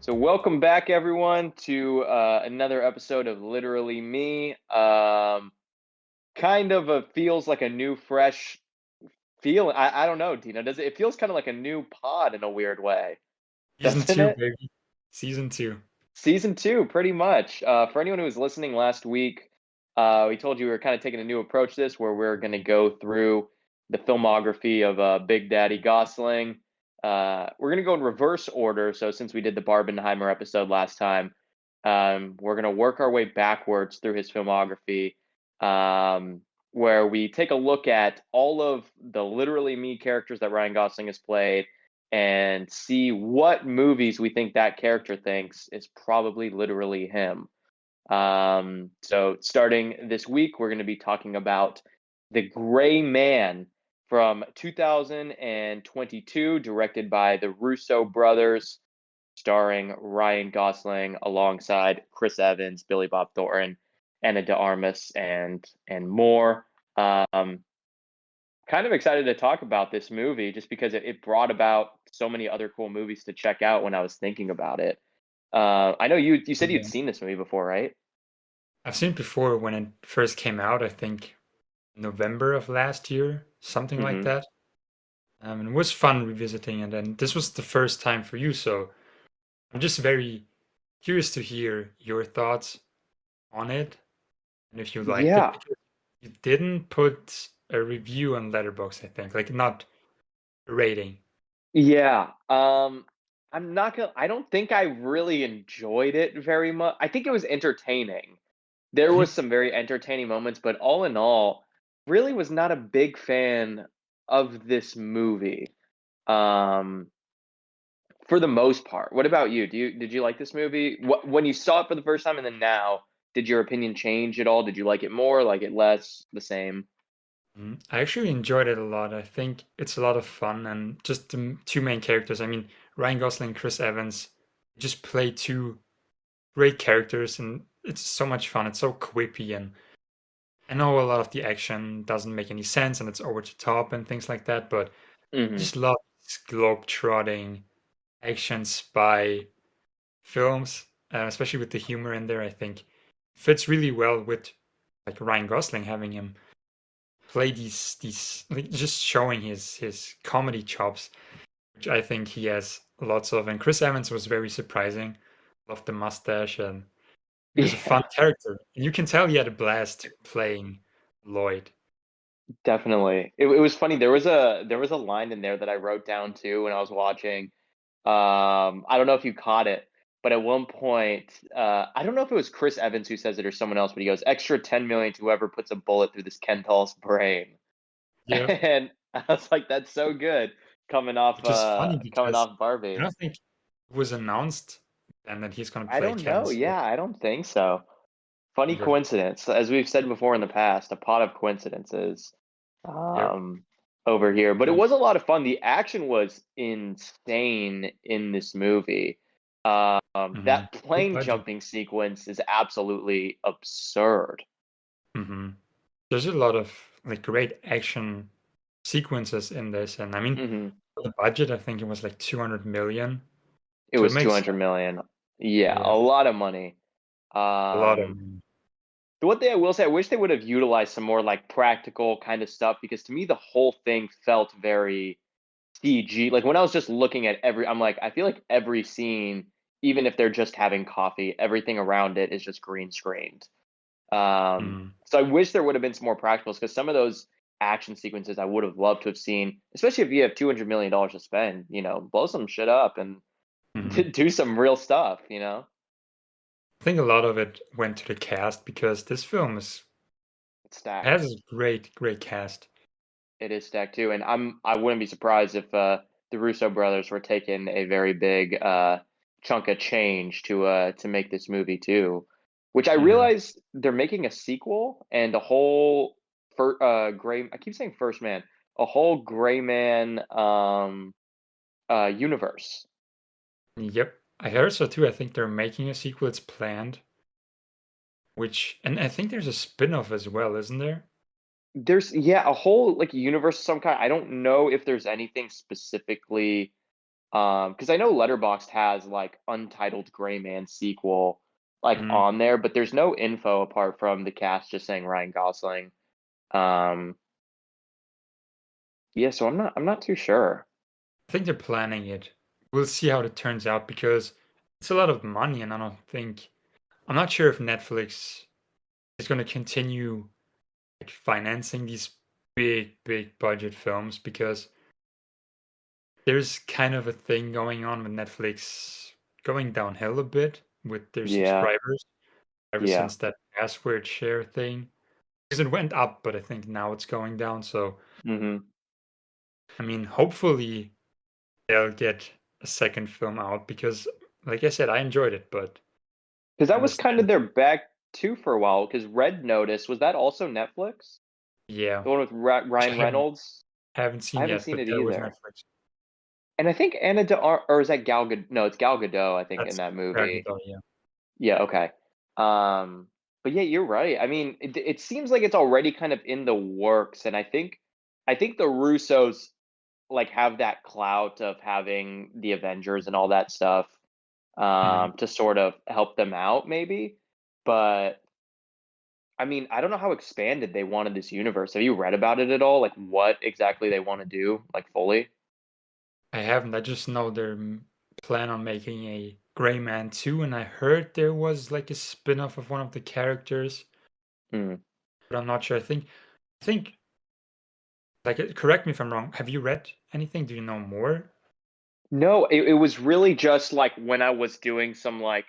So welcome back, everyone, to another episode of Literally Me. Kind of feels like a new, fresh feel. I don't know, Dina. Does it? It feels kind of like a new pod in a weird way, Season doesn't 2, it? baby. Season 2. Season two, pretty much. For anyone who was listening last week, we told you we were kind of taking a new approach to this, where we're going to go through the filmography of Big Daddy Gosling. We're going to go in reverse order. So since we did the Barbenheimer episode last time, we're going to work our way backwards through his filmography, where we take a look at all of the Literally Me characters that Ryan Gosling has played and see what movies we think that character thinks is probably literally him. So starting this week, we're going to be talking about The Gray Man from 2022, directed by the Russo brothers, starring Ryan Gosling alongside Chris Evans, Billy Bob Thornton, Anna de Armas, and more. Um, Kind of excited to talk about this movie just because it brought about so many other cool movies to check out when I was thinking about it. I know you said you'd Yeah. seen this movie before, right? I've seen it before when it first came out, I think November of last year, something like Hmm. that. And it was fun revisiting it. And this was the first time for you, so I'm just very curious to hear your thoughts on it and if you liked it Yeah, because you didn't put a review on Letterboxd, I think, like not a rating. yeah. I'm not gonna. I don't think I really enjoyed it very much. I think it was entertaining. There was some very entertaining moments, but all in all, really was not a big fan of this movie. Um, For the most part. What about you? Did you like this movie? What when you saw it for the first time and then now, did your opinion change at all? Did you like it more, like it less, the same? I actually enjoyed it a lot. I think it's a lot of fun and just the two main characters. I mean, Ryan Gosling and Chris Evans just play two great characters and it's so much fun. It's so quippy and I know a lot of the action doesn't make any sense and it's over the top and things like that, but I Mhm. just love these globe-trotting action spy films, especially with the humor in there. I think fits really well with like Ryan Gosling having him play these like just showing his comedy chops, which I think he has lots of. And Chris Evans was very surprising. Loved the mustache, and he was a Yeah, fun character. And you can tell he had a blast playing Lloyd. definitely. It was funny. There was a line in there that I wrote down too when I was watching. I don't know if you caught it, but at one point, I don't know if it was Chris Evans who says it or someone else, but he goes, "Extra 10 million to whoever puts a bullet through this Ken doll's brain." Yeah, And I was like, "That's so good." which is funny Coming because off I Barbie. don't think it was announced and that he's gonna I play don't know. Ken. So Yeah, I don't think so. Funny either. coincidence. As we've said before in the past, a pot of coincidences Yep. um, over here. But it was a lot of fun. The action was insane in this movie. Mm-hmm. That Big plane budget. jumping sequence is absolutely absurd. Mm-hmm. There's a lot of like great action sequences in this, and I mean, Hmm. for the budget, I think it was like 200 million. It So it was makes 200 sense. million. Yeah, Yeah, a lot of money. a lot of. Um, The one thing I will say, I wish they would have utilized some more like practical kind of stuff because to me the whole thing felt very CG. Like when I was just looking at I'm like, I feel like every scene, even if they're just having coffee, everything around it is just green screened. Mm, So I wish there would have been some more practicals because some of those action sequences I would have loved to have seen, especially if you have $200 million to spend. Blow some shit up and mhm. do some real stuff. I think a lot of it went to the cast because this film is It's stacked. has a great cast. It is stacked too, and I wouldn't be surprised if the Russo brothers were taking a very big chunk of change to make this movie too. Which I Hmm. realize they're making a sequel and a whole gray. I keep saying First Man, a whole Gray Man universe. Yep, I heard so too. I think they're making a sequel. It's planned, which and I think there's a spin-off as well, isn't there? There's a whole like universe of some kind. I don't know if there's anything specifically Because I know Letterboxd has like Untitled Gray Man sequel like Mhm. on there, but there's no info apart from the cast just saying Ryan Gosling. Um, yeah, so I'm not too sure. I think they're planning it. We'll see how it turns out because it's a lot of money, and I'm not sure if Netflix is going to continue like financing these big budget films because there's kind of a thing going on with Netflix going downhill a bit with their Yeah, subscribers ever yeah. since that password share thing. Because it went up, but I think now it's going down. So, Mm-hmm. I mean, hopefully they'll get a second film out because, like I said, I enjoyed it, but Because I that was kind of understand. their back too for a while. Because Red Notice was that also Netflix? Yeah, The one with which Ryan Reynolds? I haven't I seen haven't yet, seen but it that was either. Netflix. And I think Anna de or is that Gal Gadot? No, it's Gal Gadot, I think, in That's that movie. Dragon, yeah. Yeah, okay. But yeah, you're right. I mean, it seems like it's already kind of in the works, and I think the Russos like have that clout of having the Avengers and all that stuff Mhm. to sort of help them out, maybe. But I mean, I don't know how expanded they wanted this universe. Have you read about it at all? Like what exactly they want to do, like fully? I haven't. I just know they're plan on making a Gray Man 2, and I heard there was like a spin-off of one of the characters, Hmm. but I'm not sure. I think like correct me if I'm wrong. Have you read anything? Do you know more? No, it was really just like when I was doing some like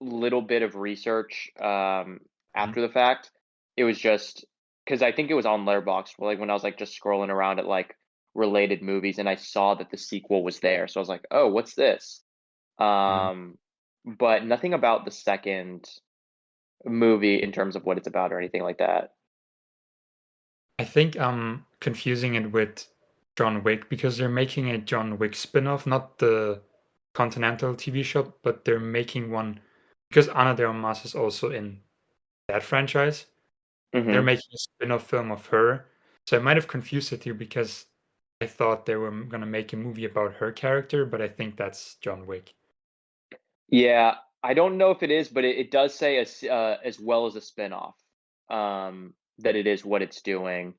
little bit of research Mhm. after the fact. It was just because I think it was on Letterboxd, like when I was like just scrolling around at like related movies, and I saw that the sequel was there. So I was like, "Oh, what's this?" Mhm. Um, but nothing about the second movie in terms of what it's about or anything like that. I think I'm confusing it with John Wick because they're making a John Wick spin-off, not the Continental TV show, but they're making one because Ana de Armas is also in that franchise. They're Hmm. making a spin-off film of her. So I might have confused it here because I thought they were gonna make a movie about her character, but I think that's John Wick. Yeah, I don't know if it is, but it does say as well as a spinoff that it is what it's doing.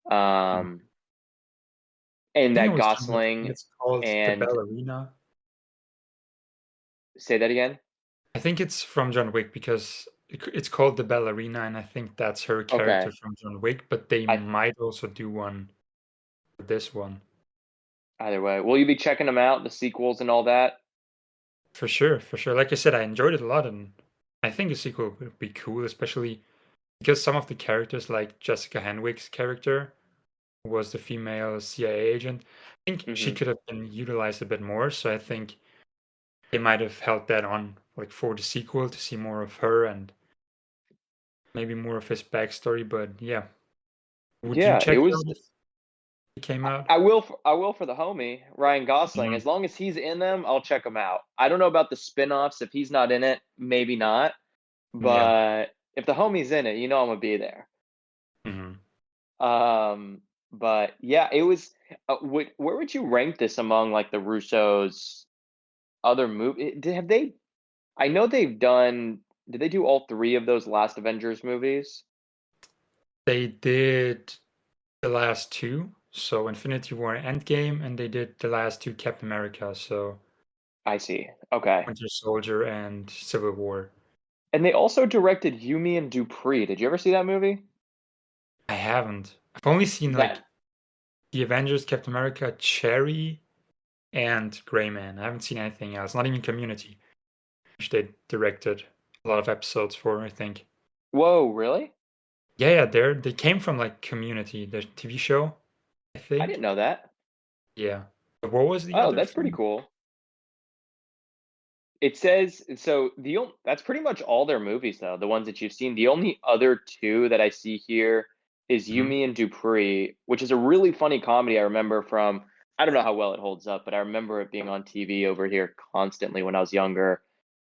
Mm. Um, I and think it that was John Wick. I think Gosling it's called The and Ballerina. say that again. I think it's from John Wick because it's called The Ballerina, and I think that's her character Okay, from John Wick, but they I might also do one for this one. either way, will you be checking them out, the sequels and all that? For sure, for sure. Like I said, I enjoyed it a lot, and I think a sequel would be cool, especially because some of the characters, like Jessica Henwick's character, who was the female CIA agent, I think she Hmm. could have been utilized a bit more. So I think they might have held that on like for the sequel to see more of her and maybe more of his backstory. But yeah, would you Yeah, it check it was. out if it came out? I will for the homie Ryan Gosling. Mhm. As long as he's in them, I'll check him out. I don't know about the spin-offs. If he's not in it, maybe not. Yeah. But if the homie's in it, I'm gonna be there. Mhm. Um, but yeah, it was. Where would you rank this among like the Russos' other movie? Have they? I know they've done. Did they do all three of those last Avengers movies? They did the last two, so Infinity War and Endgame, and they did the last two Captain America, so I see. Okay. Winter Soldier and Civil War. And they also directed Yumi and Dupree. Did you ever see that movie? I haven't. I've only seen like That the Avengers, Captain America, Cherry, and Gray Man. I haven't seen anything else. Not even Community, which they directed a lot of episodes for, I think. Whoa, really? Yeah, yeah, they came from like Community, the TV show, I I didn't think. know that. Yeah. But what was the Oh, other that's pretty film? cool. It says so that's pretty much all their movies though, the ones that you've seen. The only other two that I see here is Hmm. Yumi and Dupree, which is a really funny comedy I remember from I don't know how well it holds up, but I remember it being on TV over here constantly when I was younger.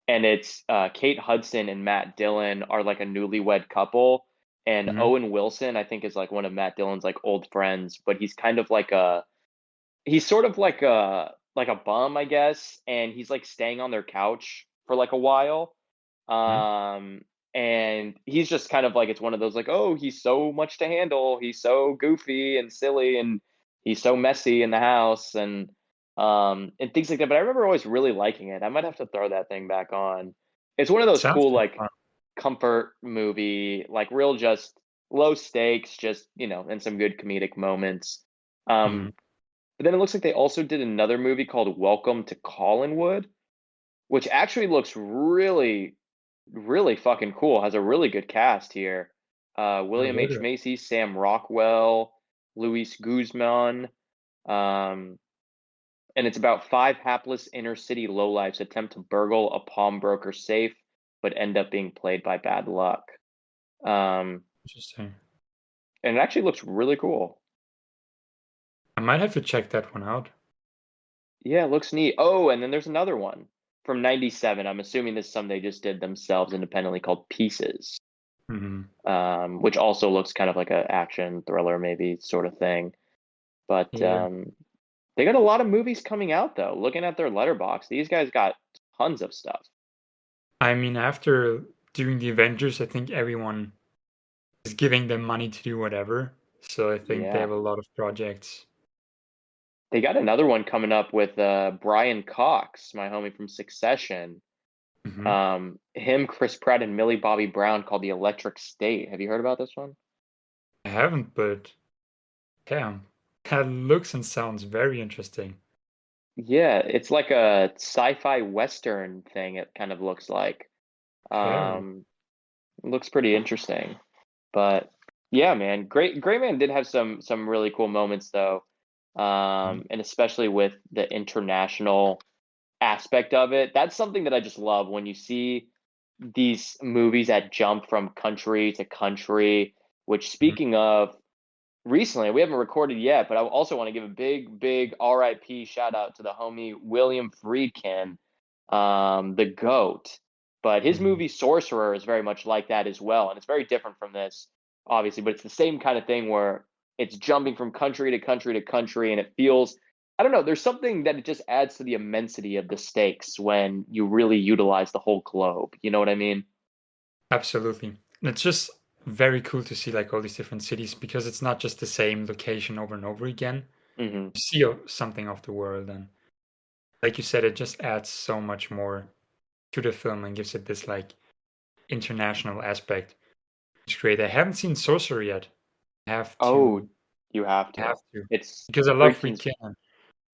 And it's Kate Hudson and Matt Dillon are like a newlywed couple, and Hmm. Owen Wilson I think is like one of Matt Dillon's like old friends, but he's sort of like a like a bum, I guess, and he's like staying on their couch for like a while. Mhm. Um, and he's just kind of like it's one of those like, oh, he's so much to handle. He's so goofy and silly, and he's so messy in the house, and things like that. But I remember always really liking it. I might have to throw that thing back on. It's one of those Sounds cool like like fun. comfort movie, like real just low stakes, just and some good comedic moments. Mhm. Um, but then it looks like they also did another movie called Welcome to Collinwood, which actually looks really, really fucking cool. Has a really good cast here. Never William heard H. of it. Macy, Sam Rockwell, Luis Guzman. Um, and it's about five hapless inner city lowlifes attempt to burgle a pawnbroker safe, but end up being played by bad luck. Um, Interesting. and it actually looks really cool. I might have to check that one out. Yeah, it looks neat. Oh, and then there's another one from '97. I'm assuming this is something they just did themselves independently called Pieces, Mhm. which also looks kind of like a action thriller maybe sort of thing. But Yeah. they got a lot of movies coming out though. Looking at their letterbox, these guys got tons of stuff. I mean, after doing the Avengers, I think everyone is giving them money to do whatever. So I think they Yeah. have a lot of projects. They got another one coming up with Brian Cox, my homie from Succession. Mhm. Him, Chris Pratt, and Millie Bobby Brown called The Electric State. Have you heard about this one? I haven't, but damn, that looks and sounds very interesting. Yeah, it's like a sci-fi western thing, it kind of looks like. Okay. Um, it looks pretty interesting. But yeah, man, Great Man did have some really cool moments though. Mhm. And especially with the international aspect of it. That's something that I just love when you see these movies that jump from country to country, which Mhm. speaking of recently, we haven't recorded yet, but I also want to give a big, big RIP shout out to the homie William Friedkin, the GOAT. But his Mhm. movie Sorcerer is very much like that as well. And it's very different from this, obviously, but it's the same kind of thing where it's jumping from country to country to country, and it feels, I don't know, there's something that it just adds to the immensity of the stakes when you really utilize the whole globe. You know what I mean? Absolutely. And it's just very cool to see like all these different cities because it's not just the same location over and over again. Hmm. You see something of the world, and like you said, it just adds so much more to the film and gives it this like international aspect. It's great. I haven't seen Sorcerer yet. I have Oh, to you have have to. to It's because I love Friedkin's, Friedkin and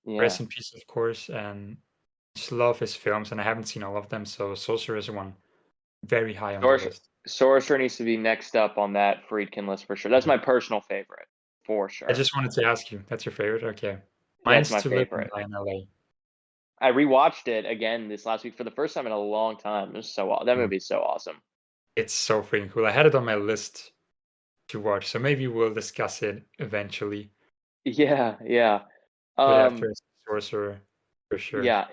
yeah. rest in peace, of course, and just love his films. And I haven't seen all of them, so Sorcerer is one very high on the Sorcerer, list. Sorcerer needs to be next up on that Friedkin list for sure. That's Mhm. my personal favorite, for I sure. just wanted to ask you, that's your favorite? Okay, That's mine's my To Live and favorite. Die in L.A. I rewatched it again this last week for the first time in a long time. It was that Mm. movie is so awesome. It's so freaking cool. I had it on my list to watch, so maybe we'll discuss it eventually. Yeah, yeah. But after Um, Sorcerer, for sure. yeah,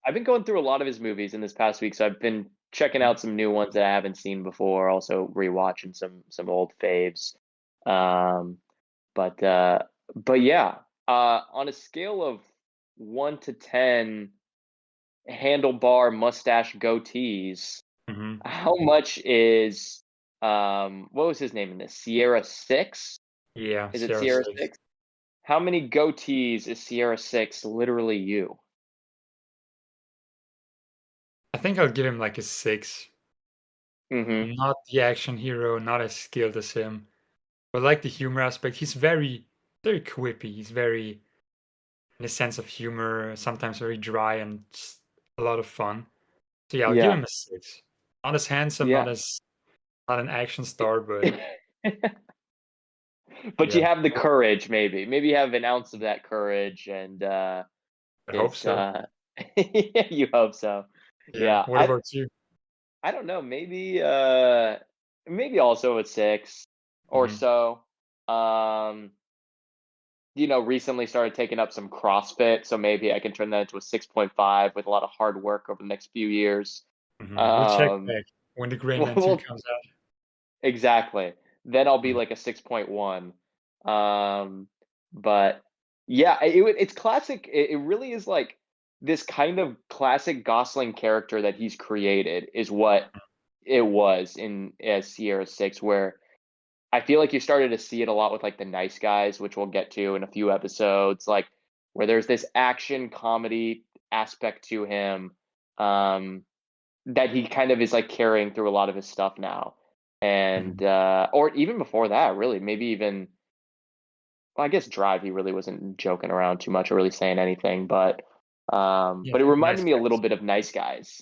I've been going through a lot of his movies in this past week, so I've been checking Mhm. out some new ones that I haven't seen before, also rewatching some old faves. Um, but uh, but yeah, on a scale of 1 to 10 handlebar mustache goatees, Mhm. how much is what was his name in this? Sierra 6? Yeah, Is it Sierra Sierra 6. 6? How many goatees is Sierra 6 literally you? I think I'll give him like a 6. Mhm. Not the action hero, not as skilled as him, but like the humor aspect. He's very quippy. He's very, in a sense of humor, sometimes very dry and just a lot of fun. So yeah, I'll give Yeah. him a 6. Not as handsome, Yeah. not an action star, but But you yeah, have the courage maybe. Maybe you have an ounce of that courage and I hope it's so. you hope so. Yeah. Yeah. What about you? I don't know, maybe also a 6 or Mhm. so. Um recently started taking up some CrossFit, so maybe I can turn that into a 6.5 with a lot of hard work over the next few years. Mhm. We'll check Um, back when the Gray Man 2 well, comes out. exactly. Then I'll be Mhm. like a 6.1. Um, but yeah, it's classic. It really is like this kind of classic Gosling character that he's created is what it was in Sierra 6, where I feel like you started to see it a lot with like the nice guys, which we'll get to in a few episodes, like where there's this action comedy aspect to him, um, that he kind of is like carrying through a lot of his stuff now. And Mhm. or even before that, really, maybe even well, I guess Drive, he really wasn't joking around too much or really saying anything, Yeah, but it reminded nice me a little guys bit of Nice Guys.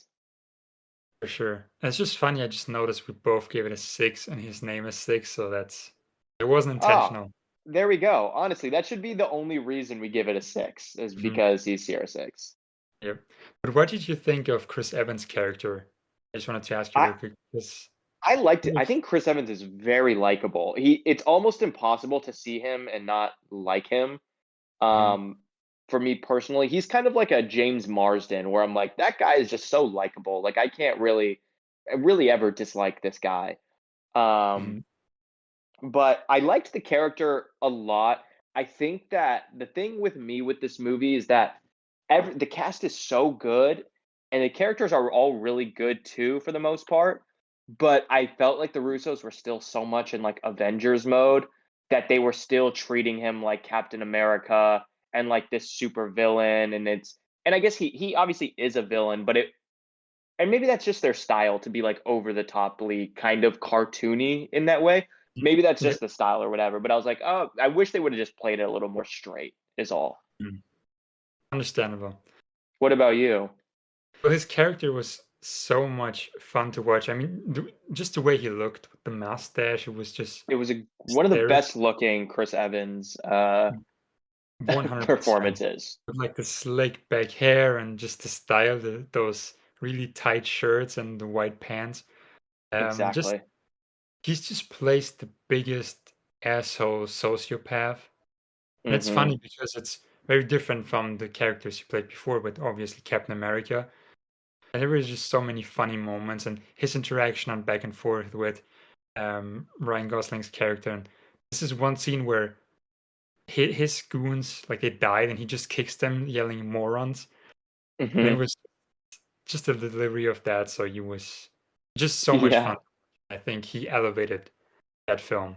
for sure. And it's just funny. I just noticed we both gave it a 6, and his name is 6, so that's it wasn't Oh, intentional. there we go. Honestly, that should be the only reason we give it a 6 is Mhm. because he's Sierra 6. Yep. But what did you think of Chris Evans' character? I just wanted to ask you I real quick because I liked he it. I was. think Chris Evans is very likable. It's almost impossible to see him and not like him. Mhm. Um, for me personally, he's kind of like a James Marsden where I'm like, that guy is just so likable. Like I can't really ever dislike this guy. Um, Mhm. but I liked the character a lot. I think that the thing with me with this movie is that the cast is so good and the characters are all really good too for the most part. But I felt like the Russos were still so much in like Avengers mode that they were still treating him like Captain America and like this super villain. And I guess he obviously is a villain, but it and maybe that's just their style to be like over the toply kind of cartoony in that way. Maybe that's Yeah. just the style or whatever. But I was like, oh, I wish they would have just played it a little more straight. Is all. Mhm. Understandable. What about you? But his character was so much fun to watch. I mean, just the way he looked with the mustache, it was just It was one of the hysterical. best looking Chris Evans 100%. performances. With like the slick back hair and just the style, those really tight shirts and the white pants. Just Exactly. he's just plays the biggest asshole sociopath. And it's Hmm. funny because it's very different from the characters he played before, with obviously Captain America. And there was just so many funny moments, and his interaction on back and forth with Ryan Gosling's character. And this is one scene where his goons like they died, and he just kicks them, yelling morons. And it Hmm. was just the delivery of that. So he was just so much fun. Yeah. I think he elevated that film.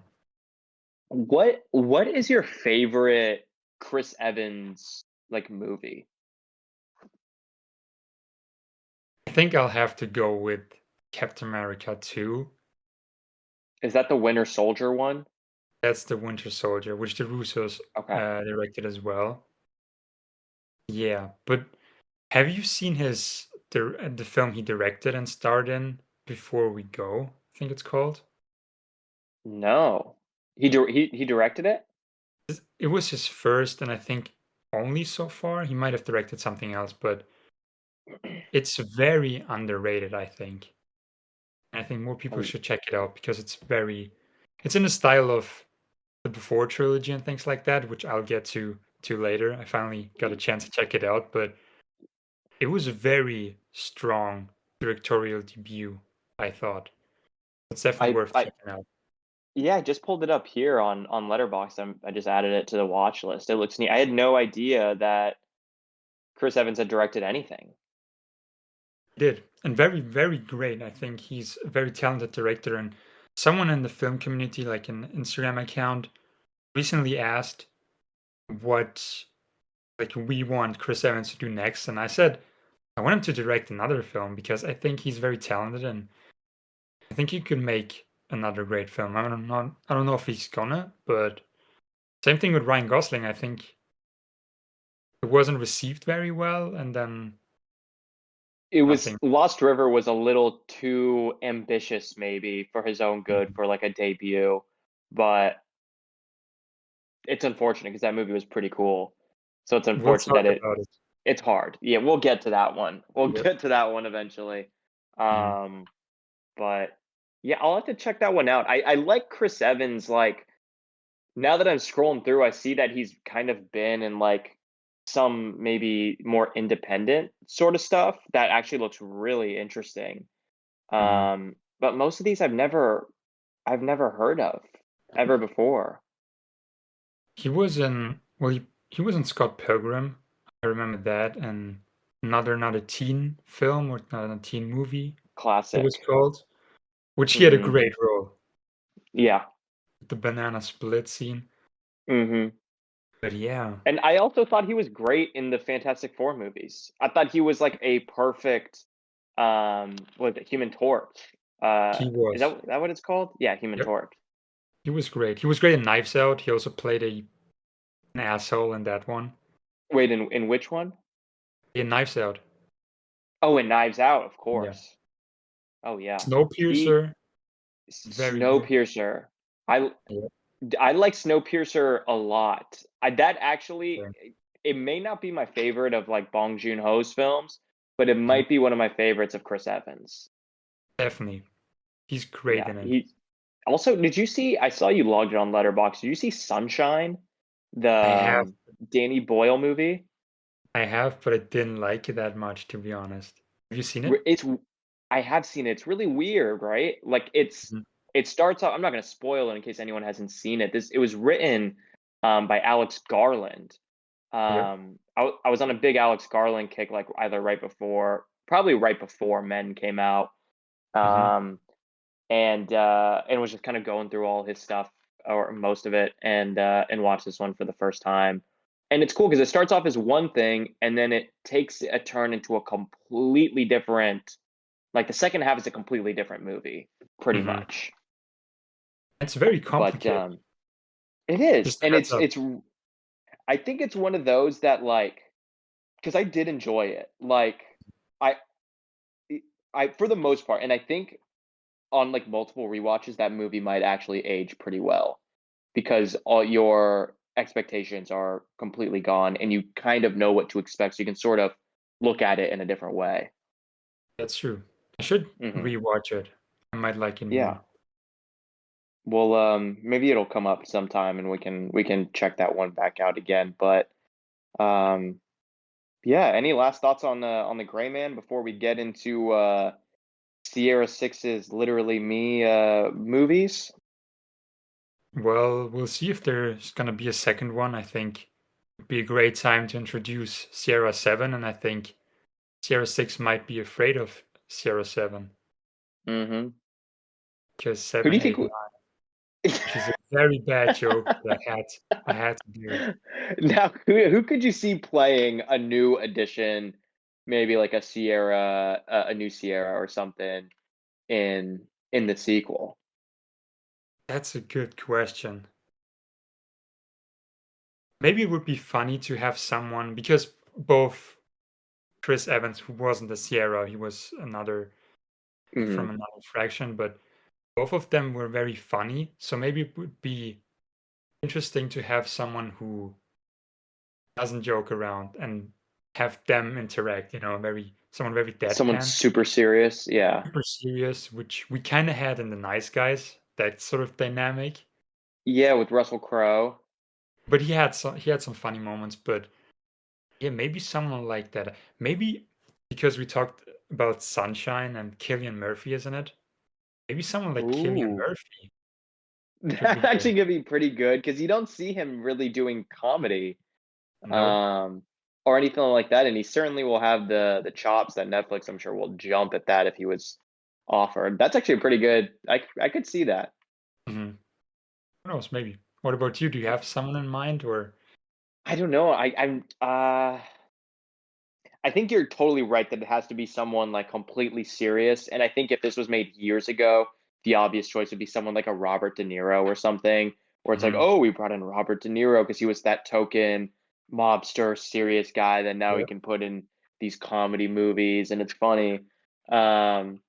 What is your favorite Chris Evans like movie? I think I'll have to go with Captain America 2. Is that the Winter Soldier one? That's the Winter Soldier, which the Russos Okay. directed as well. Yeah, but have you seen the film he directed and starred in, Before We Go? I think it's called. No. He directed it? It was his first, and I think only so far. He might have directed something else, but it's very underrated, I think. I think more people Um, should check it out because it's in the style of the Before trilogy and things like that, which I'll get to later. I finally got a chance to check it out, but it was a very strong directorial debut, I thought. It's definitely worth I checking out. yeah, I just pulled it up here on Letterboxd. I just added it to the watch list. It looks neat. I had no idea that Chris Evans had directed anything. He did. And very, very great. I think he's a very talented director. And someone in the film community, like an Instagram account, recently asked what like we want Chris Evans to do next. And I said I want him to direct another film because I think he's very talented and I think he could make another great film. I don't know if he's gonna, but same thing with Ryan Gosling. I think it wasn't received very well, and then It was nothing. Lost River was a little too ambitious maybe for his own good Mhm. for like a debut, but it's unfortunate because that movie was pretty cool. So it's We'll unfortunate talk that about it. it's hard. Yeah, we'll get to that one. We'll Yep. get to that one eventually. Mhm. Um, but yeah, I'll have to check that one out. I like Chris Evans like now that I'm scrolling through, I see that he's kind of been in like some maybe more independent sort of stuff that actually looks really interesting. Mhm. But most of these I've never heard of ever before. He was in well, he was in Scott Pilgrim. I remember that, and not a teen film or not a teen movie, it was Classic. called, which he had a Hmm. great role, Yeah. the banana split scene. Hmm. But yeah, And I also thought he was great in the Fantastic Four movies. I thought he was like a perfect, what is it, Human Torch? he Is was. that what it's called? Yeah, Human Yep, Torch. he was great. He was great in Knives Out. He also played an asshole in that one. Wait, in which one? In Knives Out. Oh, in Knives Out, of Yeah. course. Oh yeah, he Snowpiercer, very good. Snowpiercer. I Yeah, I like Snowpiercer a lot. That actually, same. it may not be my favorite of like Bong Joon-ho's films, but it Mhm. might be one of my favorites of Chris Evans. Definitely. He's great Yeah, in it. he also. Did you see? I saw you logged it on Letterboxd. Did you see Sunshine, the I have Danny Boyle movie? but I didn't like it that much, to be honest. Have you seen it? It's I have seen it. It's really weird, right? Like Mhm. it starts off. I'm not going to spoil it in case anyone hasn't seen it. This it was written by Alex Garland. Yep. I was on a big Alex Garland kick, like either probably right before Men came out, Mhm. um, and was just kind of going through all his stuff or most of it, and watched this one for the first time. And it's cool because it starts off as one thing, and then it takes a turn into a completely different. Like the second half is a completely different movie, pretty Mhm. much. It's very But complicated. it is, Just a and heads up. it's. I think it's one of those that like because I did enjoy it. Like I I for the most part, and I think on like multiple rewatches, that movie might actually age pretty well because all your expectations are completely gone, and you kind of know what to expect. So you can sort of look at it in a different way. That's true. I should Hmm. rewatch it. I might like it Yeah. more. Well, maybe it'll come up sometime, and we can check that one back out again. But um, yeah. Any last thoughts on the Gray Man before we get into Sierra Six's Literally Me movies? Well, we'll see if there's gonna be a second one. I think it'd be a great time to introduce Sierra 7, and I think Sierra 6 might be afraid of Sierra 7 Hmm. because Who do 7, you think? 8, 9, which is a very bad joke, but I had to do it. Now, who could you see playing a new edition, maybe like a Sierra, a new Sierra or something in the sequel? That's a good question. Maybe it would be funny to have someone because both Chris Evans, who wasn't a Sierra, he was another from Hmm. another fraction, but both of them were very funny. So maybe it would be interesting to have someone who doesn't joke around and have them interact, someone very Someone deadpan, super serious, yeah, super serious, which we kind of had in the Nice Guys, that sort of dynamic. yeah, with Russell Crowe. But he had some funny moments, but yeah, maybe someone like that. Maybe because we talked about Sunshine and Killian Murphy, isn't it? Maybe someone like Killian Ooh, Murphy could that be good. actually could be pretty good because you don't see him really doing comedy, No? um, or anything like that, and he certainly will have the chops that Netflix, I'm sure, will jump at that if he was offered. That's actually pretty good. I could see that. Hmm. Who knows? Maybe. What about you? Do you have someone in mind, or? I don't know. I think you're totally right that it has to be someone like completely serious. And I think if this was made years ago, the obvious choice would be someone like a Robert De Niro or something, where it's like, Mhm. oh, we brought in Robert De Niro because he was that token mobster, serious guy that now he Yeah. can put in these comedy movies and it's funny. Um,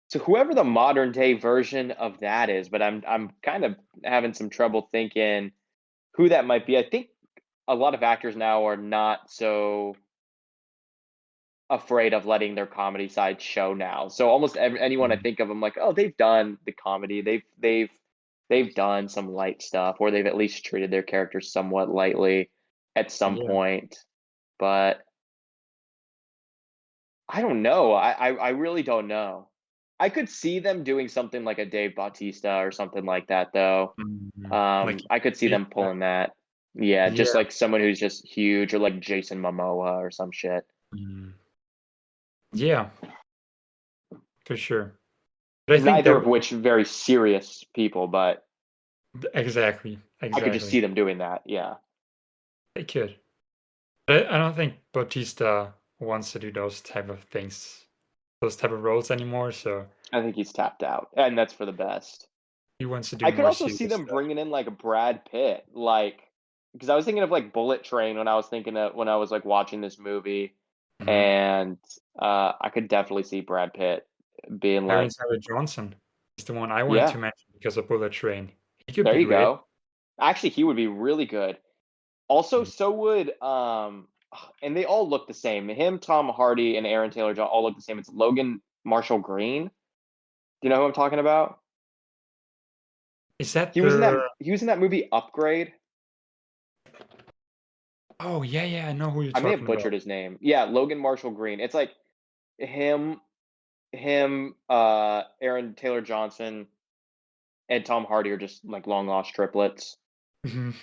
so whoever the modern day version of that is, but I'm kind of having some trouble thinking who that might be. I think a lot of actors now are not so afraid of letting their comedy side show now. So almost anyone I Mhm. think of, I'm like, oh, they've done the comedy. They've done some light stuff, or they've at least treated their characters somewhat lightly at some Yeah. point. But I don't know. I really don't know. I could see them doing something like a Dave Bautista or something like that, though. Mhm. Like I could see big them guy. pulling that. Yeah, just Yeah. like someone who's just huge, or like Jason Momoa or some shit. Mhm. Yeah, for sure. But I think Neither that of which very serious people, but exactly, I could just exactly. see them doing that. Yeah, They could. But I don't think Bautista wants to do those type of things, those type of roles anymore. So I think he's tapped out, and that's for the best. he wants to do I could more also see serious them stuff. bringing in like a Brad Pitt, like because I was thinking of like Bullet Train when I was thinking of when I was like watching this movie, Hmm. and I could definitely see Brad Pitt being Aaron like, Taylor Johnson is the one I wanted to yeah, mention because of Bullet Train. He could there be you great. go. Actually, he would be really good. Also, Mhm. so would and they all look the same. Him, Tom Hardy, and Aaron Taylor Johnson all look the same. It's Logan Marshall Green. Do you know who I'm talking about? Is that He was in the? that movie Upgrade. Oh yeah, yeah, I know who you're I may have talking about. butchered his name. Yeah, Logan Marshall Green. It's like him, Aaron Taylor Johnson, and Tom Hardy are just like long lost triplets. Mhm.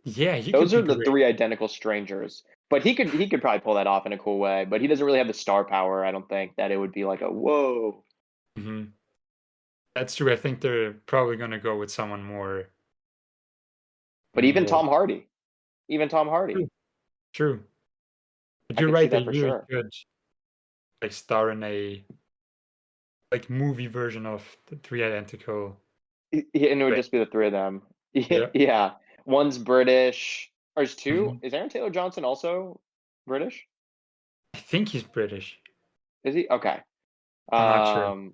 Yeah, he could Those be are the great. three identical strangers. But he could probably pull that off in a cool way. But he doesn't really have the star power. I don't think that it would be like a whoa. Hmm. That's true. I think they're probably gonna go with someone But more even Tom Hardy, true. True. But I you're could see right. that They for really sure. could like star in a like movie version of the three identical. And it would just be the three of them. Yeah. Yeah, one's British. Or is two? Hmm. Is Aaron Taylor Johnson also British? I think he's British. Is he? Okay. I'm not sure. Um,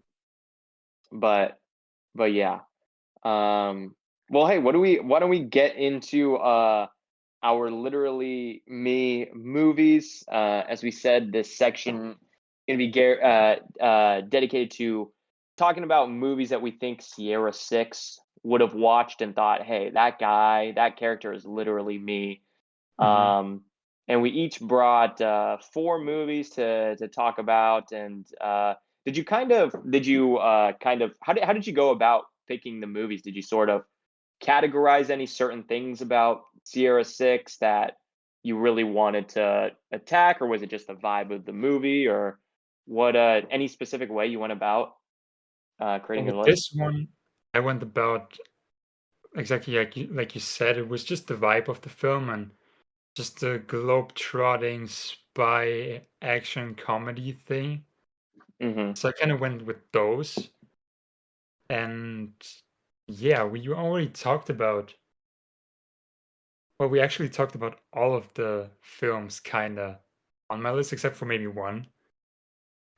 but yeah. Um, well, hey, why don't we get into our literally me movies? As we said, this section gonna be dedicated to talking about movies that we think Sierra Six would have watched and thought, hey, that guy, that character is literally me. Hmm. Um, and we each brought four movies to talk about. And did you kind of how did you go about picking the movies? Did you sort of categorize any certain things about Sierra Six that you really wanted to attack, or was it just the vibe of the movie, or what? Any specific way you went about Well, creating with your list? this one, I went about exactly like you said. It was just the vibe of the film and just the globe-trotting spy action comedy thing. Hmm. So I kind of went with those. And yeah, we already talked about, well, we actually talked about all of the films kind of on my list, except for maybe one.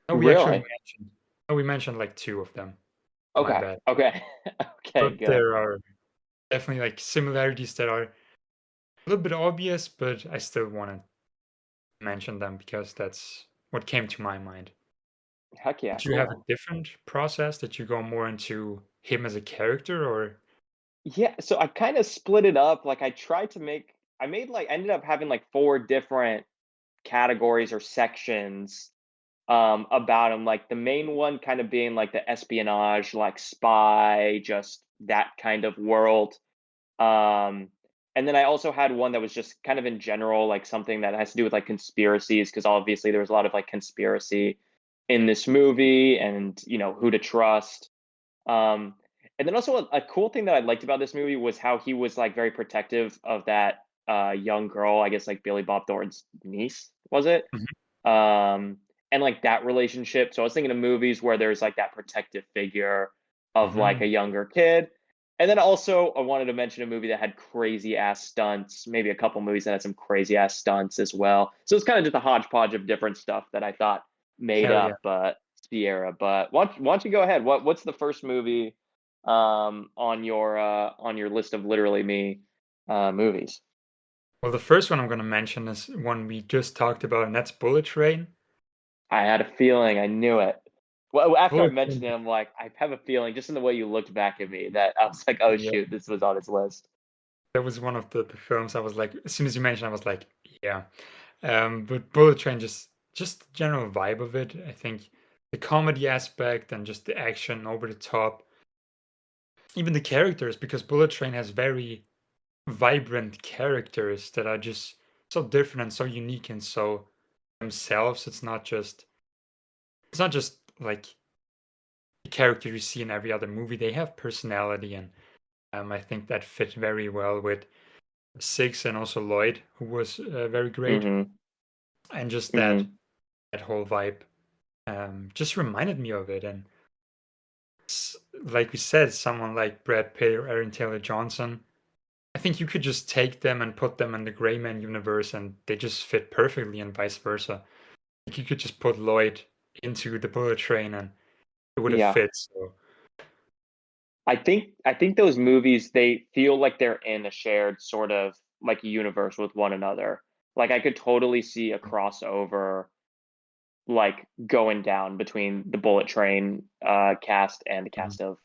No, we actually Really? mentioned, no, we mentioned like two of them. My Okay. bad. Okay. Okay. But Good. there are definitely like similarities that are a little bit obvious, but I still want to mention them because that's what came to my mind. Heck yeah. Did you have a Cool. different process? Did you go more into him as a character or? Yeah, so I kind of split it up. Like I ended up having like four different categories or sections about him. Like the main one kind of being like the espionage, like spy, just that kind of world. Um and then I also had one that was just kind of in general, like something that has to do with like conspiracies, because obviously there was a lot of like conspiracy in this movie and who to trust. Um, and then also a cool thing that I liked about this movie was how he was like very protective of that young girl, I guess like Billy Bob Thornton's niece, was it? Mhm. Um, and like that relationship. So I was thinking of movies where there's like that protective figure of like Mhm. a younger kid. And then also I wanted to mention a movie that had crazy ass stunts, maybe a couple movies that had some crazy ass stunts as well. So it's kind of just a hodgepodge of different stuff that I thought made Hell yeah. up Sierra. But why don't you go ahead? What's the first movie on your list of literally me movies? Well, the first one I'm going to mention is one we just talked about, and that's Bullet Train. I had a feeling. I knew it. Well, after I Bullet mentioned Train, it, I'm like, I have a feeling, just in the way you looked back at me, that I was like, oh yeah, shoot, this was on his list. that was one of the films I was like, as soon as you mentioned, I was like, yeah. But Bullet Train, just the general vibe of it. I think the comedy aspect and just the action over the top, even the characters, because Bullet Train has very vibrant characters that are just so different and so unique and so themselves. It's not just like the character you see in every other movie. They have personality, and I think that fit very well with Six and also Lloyd, who was very great, Mm-hmm. and just Mm-hmm. that whole vibe just reminded me of it. And like we said, someone like Brad Pitt or Aaron Taylor Johnson, I think you could just take them and put them in the Gray Man universe, and they just fit perfectly, and vice versa. Like you could just put Lloyd into the Bullet Train, and it would have Yeah. fit. So I think those movies, they feel like they're in a shared sort of like universe with one another. Like I could totally see a crossover like going down between the Bullet Train cast and the mhm. cast of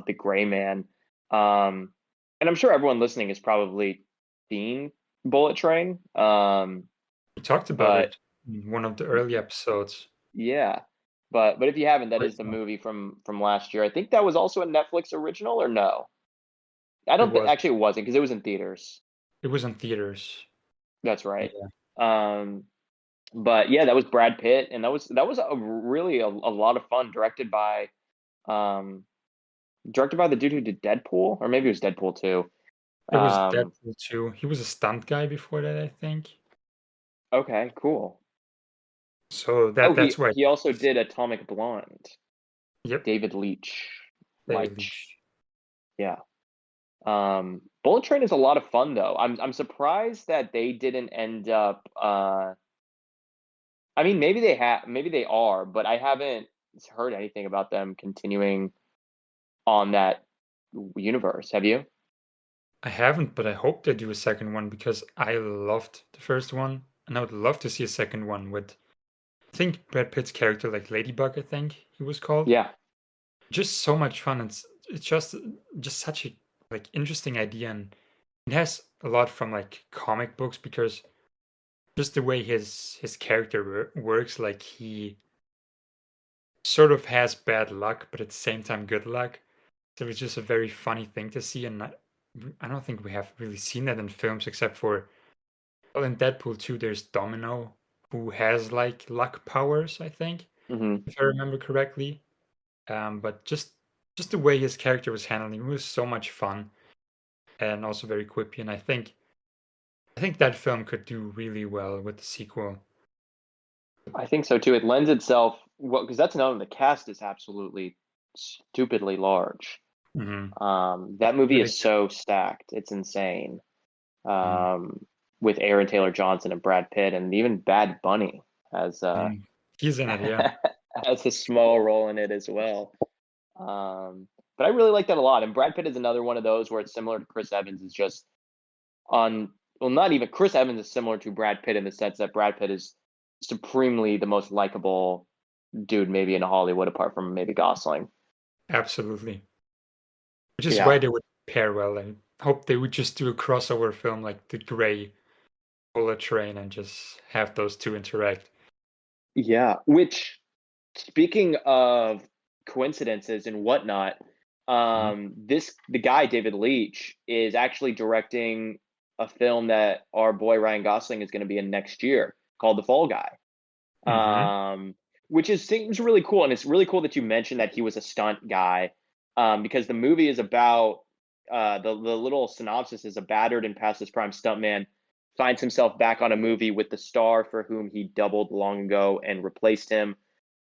the Gray Man. Um and I'm sure everyone listening has probably seen Bullet Train. We talked about But it in one of the early episodes. yeah. But if you haven't, that Great is the film. movie from last year. I think that was also a Netflix original or no? I It don't think was. actually it wasn't because it was in theaters. It was in theaters. That's right. Yeah. Um, but yeah, that was Brad Pitt, and that was a really a lot of fun. Um, directed by the dude who did Deadpool, or maybe it was Deadpool too. It was Um, Deadpool 2. He was a stunt guy before that, I think. okay, cool. So Oh, that's he why. he also did Atomic Blonde. Yep, David Leitch, David Leitch. Leitch. Yeah. Bullet Train is a lot of fun though. I'm surprised that they didn't end up. I mean, maybe they are, but I haven't heard anything about them continuing on that universe. Have you? I haven't, but I hope they do a second one because I loved the first one, and I would love to see a second one with. I think Brad Pitt's character, like Ladybug, I think he was called. Yeah. Just so much fun. It's just such a like interesting idea, and it has a lot from like comic books because just the way his character works, like he sort of has bad luck, but at the same time good luck. So it's just a very funny thing to see, and I don't think we have really seen that in films except for well, in Deadpool 2, there's Domino, who has like luck powers, I think, Hmm. if I remember correctly. But just the way his character was handling it was so much fun and also very quippy, and I think that film could do really well with the sequel. I think so too. It lends itself well because that's another. The cast is absolutely stupidly large. Hmm. That movie Really is so stacked. It's insane. good. Um, with Aaron Taylor Johnson and Brad Pitt, and even Bad Bunny has He's in it, yeah. has a small role in it as well. But I really like that a lot. And Brad Pitt is another one of those where it's similar to Chris Evans. Is just on well, not even Chris Evans is similar to Brad Pitt in the sense that Brad Pitt is supremely the most likable dude maybe in Hollywood, apart from maybe Gosling. Absolutely. Which is Yeah, why they would pair well. I hope they would just do a crossover film like The Grey Bullet Train and just have those two interact. yeah. Which, speaking of coincidences and whatnot, Mhm. the guy David Leitch is actually directing a film that our boy Ryan Gosling is going to be in next year called The Fall Guy. Mhm. um, which is seems really cool. And it's really cool that you mentioned that he was a stunt guy, because the movie is about the little synopsis is a battered and past his prime stuntman finds himself back on a movie with the star for whom he doubled long ago and replaced him.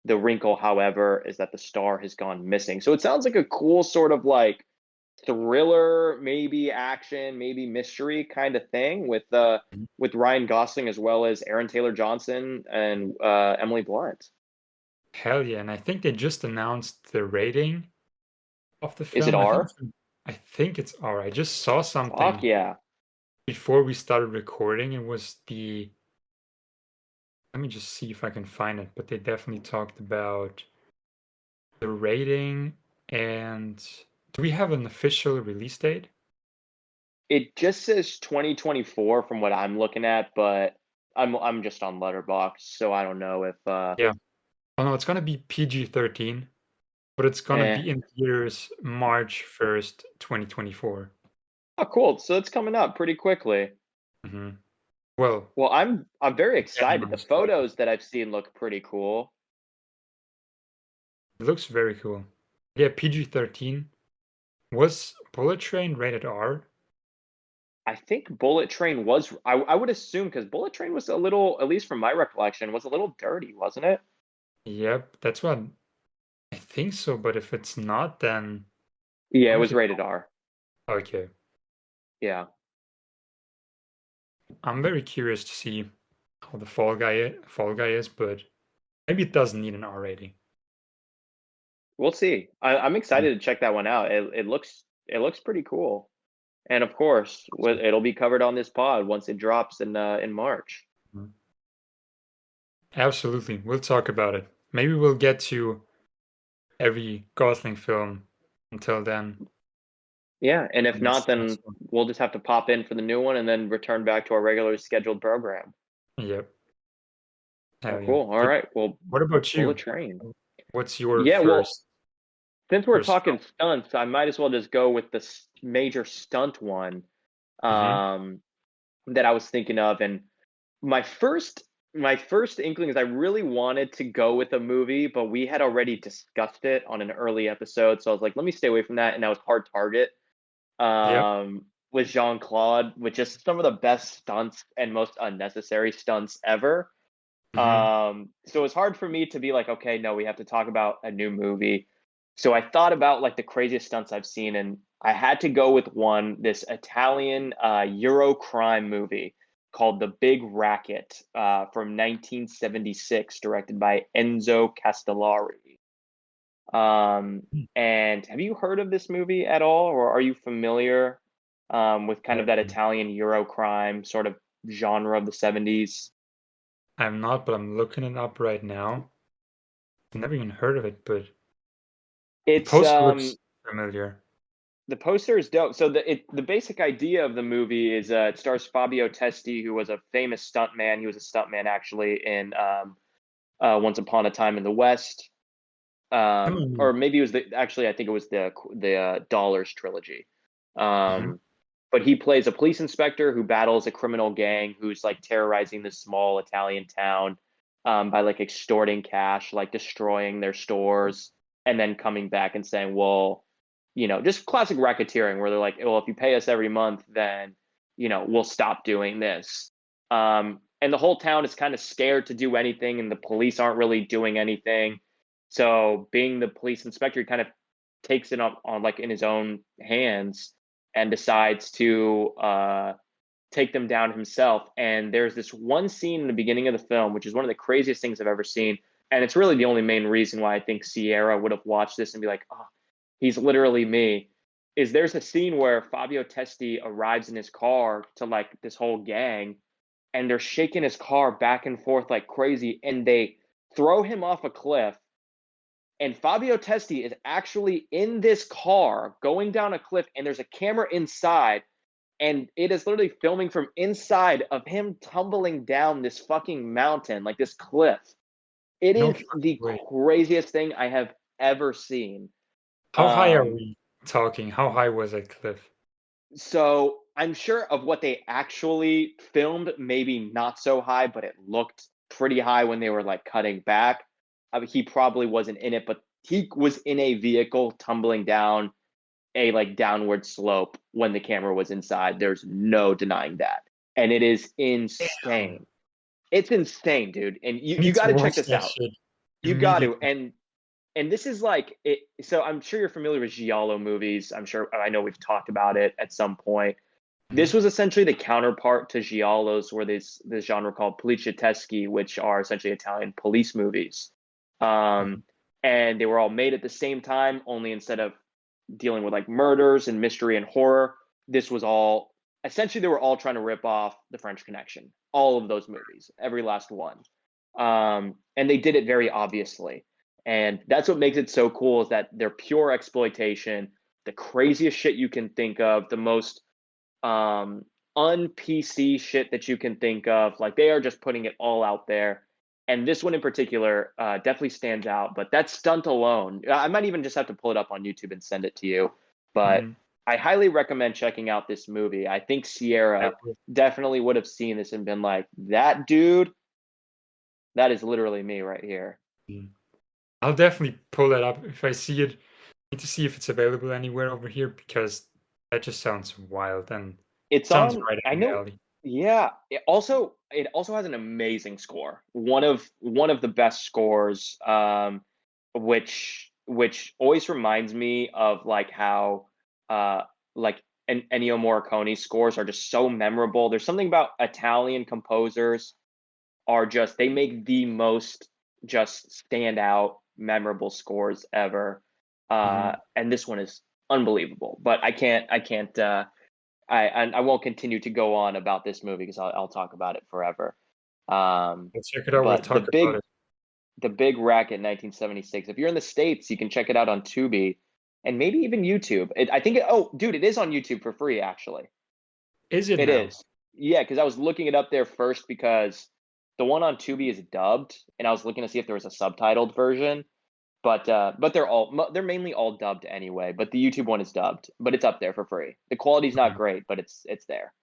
The wrinkle, however, is that the star has gone missing. So it sounds like a cool sort of like thriller, maybe action, maybe mystery kind of thing with Ryan Gosling as well as Aaron Taylor Johnson and Emily Blunt. Hell yeah, and I think they just announced the rating of the Is it film. R? I think it's R. I just saw Fuck something yeah. before we started recording. It was the let me just see if I can find it, but they definitely talked about the rating and do we have an official release date? It just says 2024 from what I'm looking at, but I'm just on Letterboxd, so I don't know if Yeah. Oh no, it's gonna be PG-13, but it's gonna eh. be in theaters March 1st, 2024. Oh cool. So it's coming up pretty quickly. Mhm. Well, Well, I'm very depending excited. on The the story. photos that I've seen look pretty cool. It looks very cool. Yeah, PG-13. Was Bullet Train rated R? I think Bullet Train was I would assume because Bullet Train was a little, at least from my recollection, was a little dirty, wasn't it? Yep, that's what I think so, but if it's not, then Yeah, it how is was it? rated R. Okay. Yeah. I'm very curious to see how the Fall Guy is, but maybe it doesn't need an R rating. We'll see. I'm Mm, excited to check that one out. It looks pretty cool. And of course, so, it'll be covered on this pod once it drops in March. mm. Absolutely. We'll talk about it. Maybe we'll get to every Gosling film until then. Yeah, and if And it's not, then also, we'll just have to pop in for the new one and then return back to our regularly scheduled program. yep. Well, Hell yeah. cool. All But right. Well, what about Bullet you? Train. What's your Yeah, well, since we're first talking stunts, I might as well just go with the major stunt one film? um, that I was thinking of. And my first my first inkling is I really wanted to go with a movie, but we had already discussed it on an early episode, so I was like, let me stay away from that. And that was Hard Target, Yep. with Jean Claude, with just some of the best stunts and most unnecessary stunts ever. Hmm. So it's hard for me to be like, okay, no, we have to talk about a new movie. So I thought about like the craziest stunts I've seen, and I had to go with one, this Italian Euro crime movie called The Big Racket, from 1976, directed by Enzo Castellari. And have you heard of this movie at all, or are you familiar with kind of that Italian Euro crime sort of genre of the 70s? I'm not, but I'm looking it up right now. I've never even heard of it, but the It's poster looks familiar. The poster is dope. So the basic idea of the movie is it stars Fabio Testi, who was a famous stuntman. He was a stuntman actually in Once Upon a Time in the West, Hmm. or maybe it was the actually I think it was the Dollars trilogy. Hmm. Um, but he plays a police inspector who battles a criminal gang who's like terrorizing this small Italian town, by like extorting cash, like destroying their stores, and then coming back and saying, well, just classic racketeering where they're like, well, if you pay us every month, then, we'll stop doing this. And the whole town is kind of scared to do anything, and the police aren't really doing anything. So, being the police inspector, he kind of takes it up on like in his own hands and decides to take them down himself. And there's this one scene in the beginning of the film, which is one of the craziest things I've ever seen. And it's really the only main reason why I think Sierra would have watched this and be like, oh, he's literally me. Is there's a scene where Fabio Testi arrives in his car to like this whole gang, and they're shaking his car back and forth like crazy, and they throw him off a cliff. And Fabio Testi is actually in this car going down a cliff, and there's a camera inside, and it is literally filming from inside of him tumbling down this fucking mountain, like this cliff. It No is fucking the way. craziest thing I have ever seen. How high are Um, we talking? How high was that cliff? so I'm sure of what they actually filmed, maybe not so high, but it looked pretty high when they were like cutting back. I mean, he probably wasn't in it, but he was in a vehicle tumbling down a like downward slope when the camera was inside. There's no denying that. And it is Damn. insane. It's insane, dude. And you I you need to got to check watch this that out. shit You got to. immediately. And this is like it, so I'm sure you're familiar with giallo movies. I know we've talked about it at some point. This Mhm. was essentially the counterpart to giallos, where this genre called polizieschi, which are essentially Italian police movies. Mhm. Um, and they were all made at the same time, only instead of dealing with like murders and mystery and horror, this was all essentially they were all trying to rip off the French Connection. All of those movies, every last one, and they did it very obviously. And that's what makes it so cool is that they're pure exploitation, the craziest shit you can think of, the most um, un PC shit that you can think of. Like they are just putting it all out there. And this one in particular definitely stands out. But that stunt alone, I might even just have to pull it up on YouTube and send it to you. But Mhm. I highly recommend checking out this movie. I think I Sierra will. definitely would have seen this and been like, that dude, that is literally me right here. Mm. I'll definitely pull that up if I see it. Need to see if it's available anywhere over here because that just sounds wild and It's sounds on, right up I my know, alley. yeah. It also has an amazing score. One of the best scores, which always reminds me of like how like Ennio Morricone's scores are just so memorable. There's something about Italian composers are just they make the most just stand out memorable scores ever. Mhm. And this one is unbelievable. But I won't continue to go on about this movie because I'll talk about it forever. Um, We'll check it out. We'll but talk about it. the big Racket 1976. If you're in the States, you can check it out on Tubi and maybe even YouTube. Oh, dude, it is on YouTube for free. Actually, Is it it now? is. Yeah, because I was looking it up there first because the one on Tubi is dubbed, and I was looking to see if there was a subtitled version. But they're mainly all dubbed anyway. But the YouTube one is dubbed, but it's up there for free. The quality's not Mhm. great, but it's there.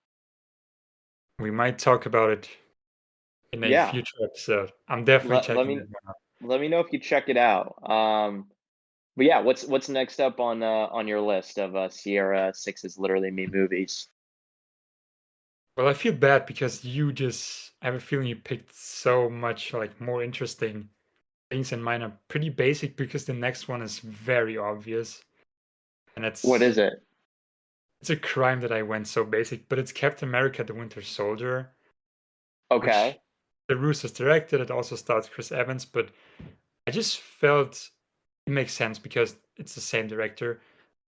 We might talk about it in a Yeah, future episode. I'm definitely let, let checking me that one out. let me know if you check it out. But yeah, what's next up on your list of Sierra Six's Literally Me movies? Well, I feel bad because I have a feeling you picked so much like more interesting things, and mine are pretty basic because the next one is very obvious, and What is it? it's a crime that I went so basic, but it's Captain America: The Winter Soldier, which Okay. the Russos directed. It also stars Chris Evans, but I just felt it makes sense because it's the same director,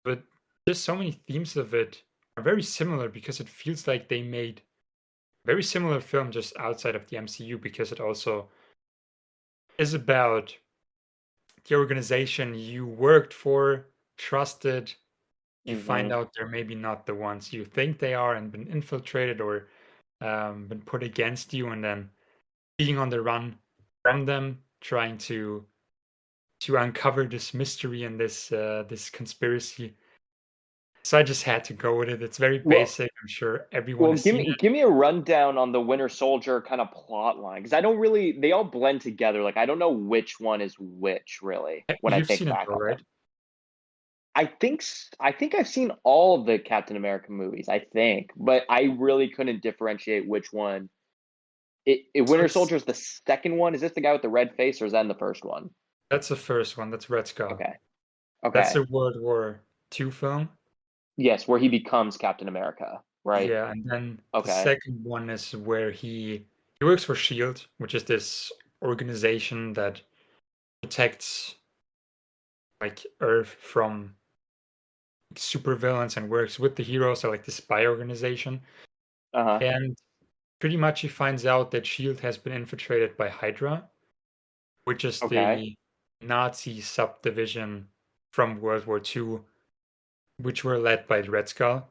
but just so many themes of it are very similar because it feels like they made a very similar film just outside of the MCU because it also is about the organization you worked for, trusted. You find Mm-hmm. out they're maybe not the ones you think they are and been infiltrated or been put against you, and then being on the run from them, trying to uncover this mystery and this conspiracy. So I just had to go with it. It's very Well, basic. I'm sure everyone well, has give seen me it. give me a rundown on the Winter Soldier kind of plot line because I don't really. They all blend together. Like I don't know which one is which really when I You've think seen it back all, on right? them. I think I've seen all of the Captain America movies. I think, but I really couldn't differentiate which one. So Winter Soldier is the second one. Is this the guy with the red face, or is that in the first one? that's the first one. That's Red Skull. Okay. That's Okay. a World War II film. Yes, where he becomes Captain America, right? Yeah, and then the Okay. second one is where he works for Shield, which is this organization that protects like Earth from supervillains and works with the heroes, so like the spy organization. Uh-huh. And pretty much he finds out that Shield has been infiltrated by Hydra, which is Okay. the Nazi subdivision from World War II, which were led by the Red Skull.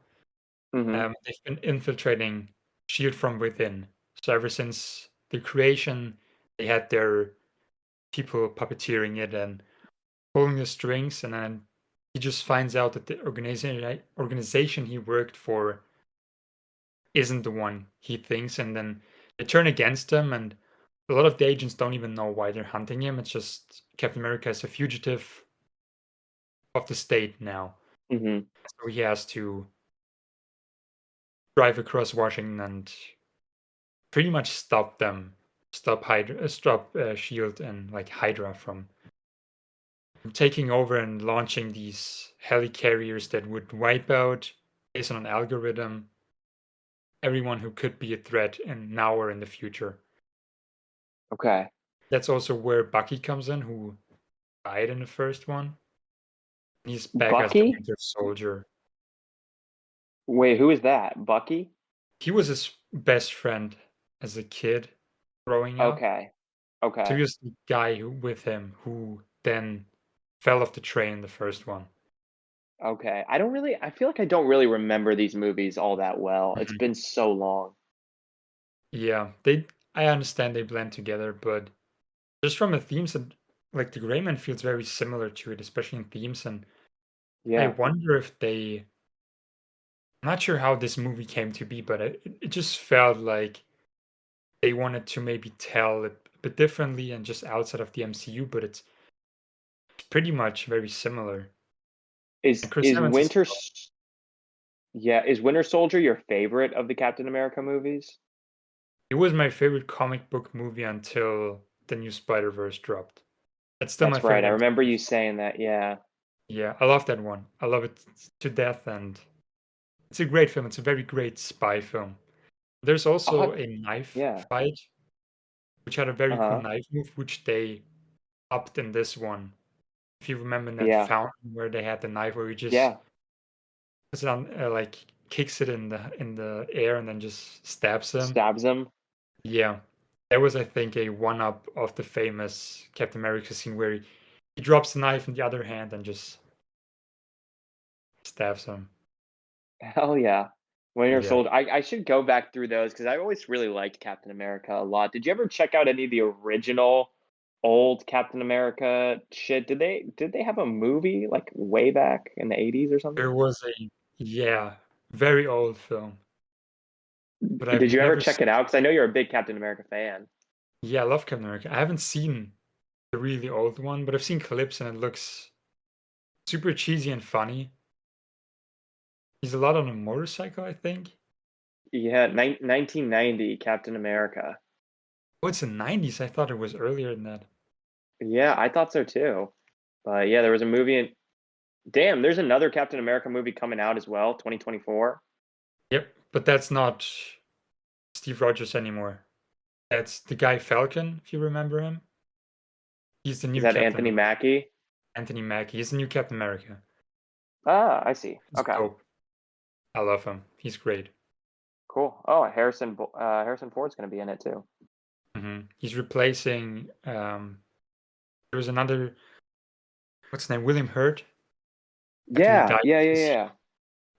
Mhm. They've been infiltrating Shield from within. So ever since the creation, they had their people puppeteering it and pulling the strings, and then he just finds out that the organization he worked for isn't the one he thinks, and then they turn against him. And a lot of the agents don't even know why they're hunting him. It's just Captain America is a fugitive of the state now, Mhm. so he has to drive across Washington and pretty much stop them, stop Shield and like Hydra from taking over and launching these helicarriers that would wipe out, based on an algorithm, everyone who could be a threat in now or in the future. Okay. That's also where Bucky comes in, who died in the first one. He's back as the Bucky? Winter Soldier. Wait, who is that? Bucky? He was his best friend as a kid growing up. Okay. So he Okay. was the guy with him who then fell off the train in the first one. Okay. I feel like I don't really remember these movies all that well. It's Mhm. been so long. Yeah, I understand they blend together, but just from the themes and like the Greyman feels very similar to it, especially in themes. And I Yeah. wonder if they I'm not sure how this movie came to be, but it just felt like they wanted to maybe tell it a bit differently and just outside of the MCU, but it's pretty much very similar. And Is Chris is Evans is Winter yeah, is Winter Soldier your favorite of the Captain America movies? it was my favorite comic book movie until the new Spider-Verse dropped. That's still my That's right. favorite I remember MCU. you saying that. Yeah. Yeah, I love that one. I love it to death, and it's a great film. It's a very great spy film. There's I'll also have a knife yeah. fight, which had a very cool Uh-huh. knife move, which they upped in this one. If you remember in that Yeah. fountain where they had the knife, where he just Yeah. puts it on, like kicks it in the air and then just stabs him. Stabs him. Yeah, that was, I think, a one up of the famous Captain America scene where he drops the knife in the other hand and just stabs him. Hell yeah. Winter Yeah. Soldier. I should go back through those because I always really liked Captain America a lot. Did you ever check out any of the original old Captain America shit? Did they have a movie like way back in the 80s or something? There was a yeah, very old film, but I've Did you ever never check seen. it out? Because I know you're a big Captain America fan. Yeah, I love Captain America. I haven't seen the really old one, but I've seen clips and it looks super cheesy and funny. He's a lot on a motorcycle, I think. Yeah, 1990 Captain America. Oh, it's the 90s. I thought it was earlier than that. Yeah, I thought so too. But yeah, there was a movie in damn, there's another Captain America movie coming out as well, 2024. Yep, but that's not Steve Rogers anymore. That's the guy Falcon, if you remember him. He's the Is new that Captain Anthony America. Mackie? Anthony Mackie. He's the new Captain America. Ah, I see. He's Okay, dope. I love him. He's great. cool. Oh, Harrison Ford's going to be in it too. He's replacing. There was another. What's his name? William Hurt. After he Yeah, died, yeah, yeah, yeah.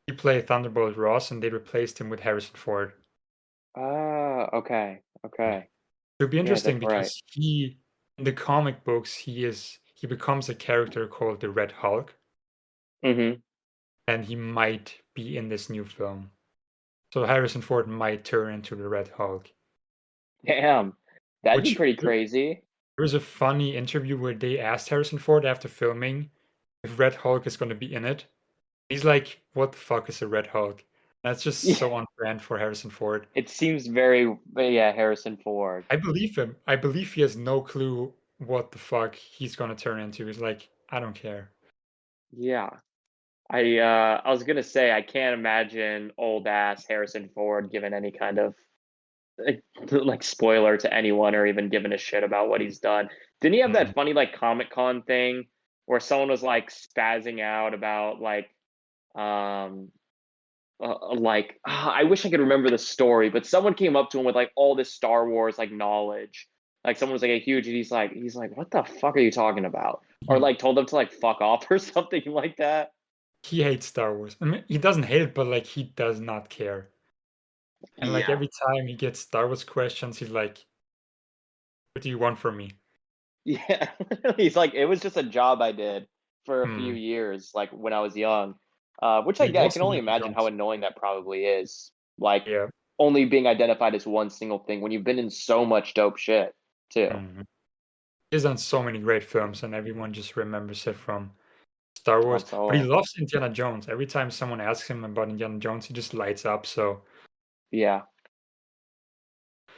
he played Thunderbolt Ross, and they replaced him with Harrison Ford. Ah, okay, Yeah. okay. It'll be Yeah, interesting that's right. because in the comic books, he becomes a character called the Red Hulk, Mm-hmm. and he might be in this new film. So Harrison Ford might turn into the Red Hulk. Damn, that'd be Which pretty crazy. there was a funny interview where they asked Harrison Ford after filming if Red Hulk is going to be in it. He's like, "What the fuck is a Red Hulk?" That's just Yeah, so on brand for Harrison Ford. it seems very, yeah, Harrison Ford. I believe him. I believe he has no clue what the fuck he's gonna turn into. He's like, I don't care. Yeah. I was gonna say I can't imagine old ass Harrison Ford giving any kind of like spoiler to anyone or even giving a shit about what he's done. Didn't he have Mm. that funny like Comic Con thing where someone was like spazzing out about um I wish I could remember the story, but someone came up to him with like all this Star Wars like knowledge. Like someone was like a huge and he's like what the fuck are you talking about? Or He like told them to like fuck off or something like that. he hates Star Wars. I mean, he doesn't hate it, but like he does not care. And like Yeah. every time he gets Star Wars questions, he's like, "What do you want from me?" Yeah. He's like, it was just a job I did for a few Hmm. years, like when I was young. Which I He get. I loves can only Indiana imagine how Jones. annoying that probably is. Like Yeah. only being identified as one single thing when you've been in so much dope shit too. Mhm. He's done so many great films, and everyone just remembers it from Star Han Wars. But he Solo. loves Indiana Jones. Every time someone asks him about Indiana Jones, he just lights up. So Yeah.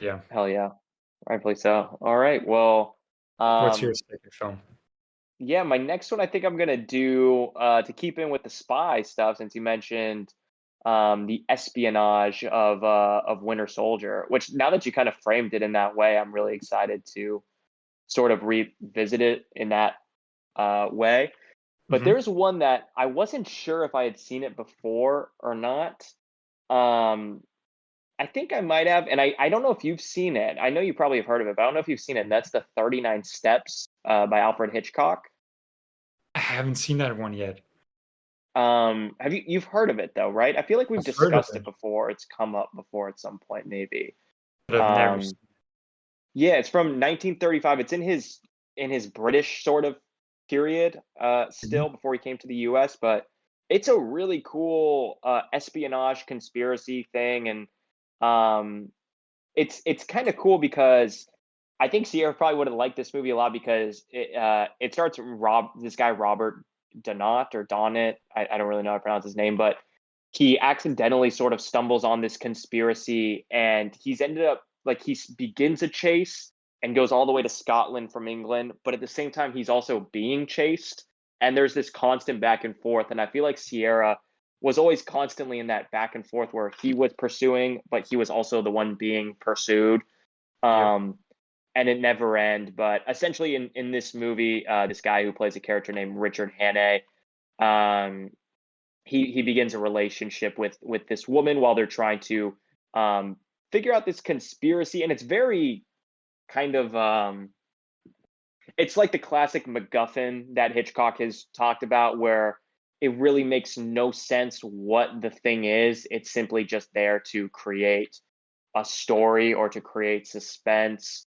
yeah. Hell yeah. Rightfully so. All right. Well, What's your um, second film? yeah, my next one I think I'm gonna do to keep in with the spy stuff since you mentioned the espionage of Winter Soldier, which now that you kind of framed it in that way, I'm really excited to sort of revisit it in that way. But Hmm. there's one that I wasn't sure if I had seen it before or not. Um, I think I might have, and I don't know if you've seen it. I know you probably have heard of it, but I don't know if you've seen it. And that's the 39 Steps by Alfred Hitchcock. I haven't seen that one yet. Have you've heard of it though, right? I feel like we've I've heard of discussed it it, before. It's come up before at some point, maybe. but I've never Um, seen yeah, it's from 1935. It's in his British sort of period, it. Mhm. still before he came to the U.S. But It's a really cool espionage conspiracy thing, and um, it's kind of cool because I think Sierra probably would have liked this movie a lot because it starts this guy Robert Donat or Donnet. I don't really know how to pronounce his name, but he accidentally sort of stumbles on this conspiracy, and he's ended up like begins a chase and goes all the way to Scotland from England, but at the same time he's also being chased, and there's this constant back and forth, and I feel like Sierra was always constantly in that back and forth where he was pursuing, but he was also the one being pursued. Yep. Um, and it never end. But essentially, in this movie, this guy who plays a character named Richard Hannay, um, he begins a relationship with this woman while they're trying to figure out this conspiracy, and it's very kind of it's like the classic MacGuffin that Hitchcock has talked about, where it really makes no sense what the thing is. It's simply just there to create a story or to create suspense.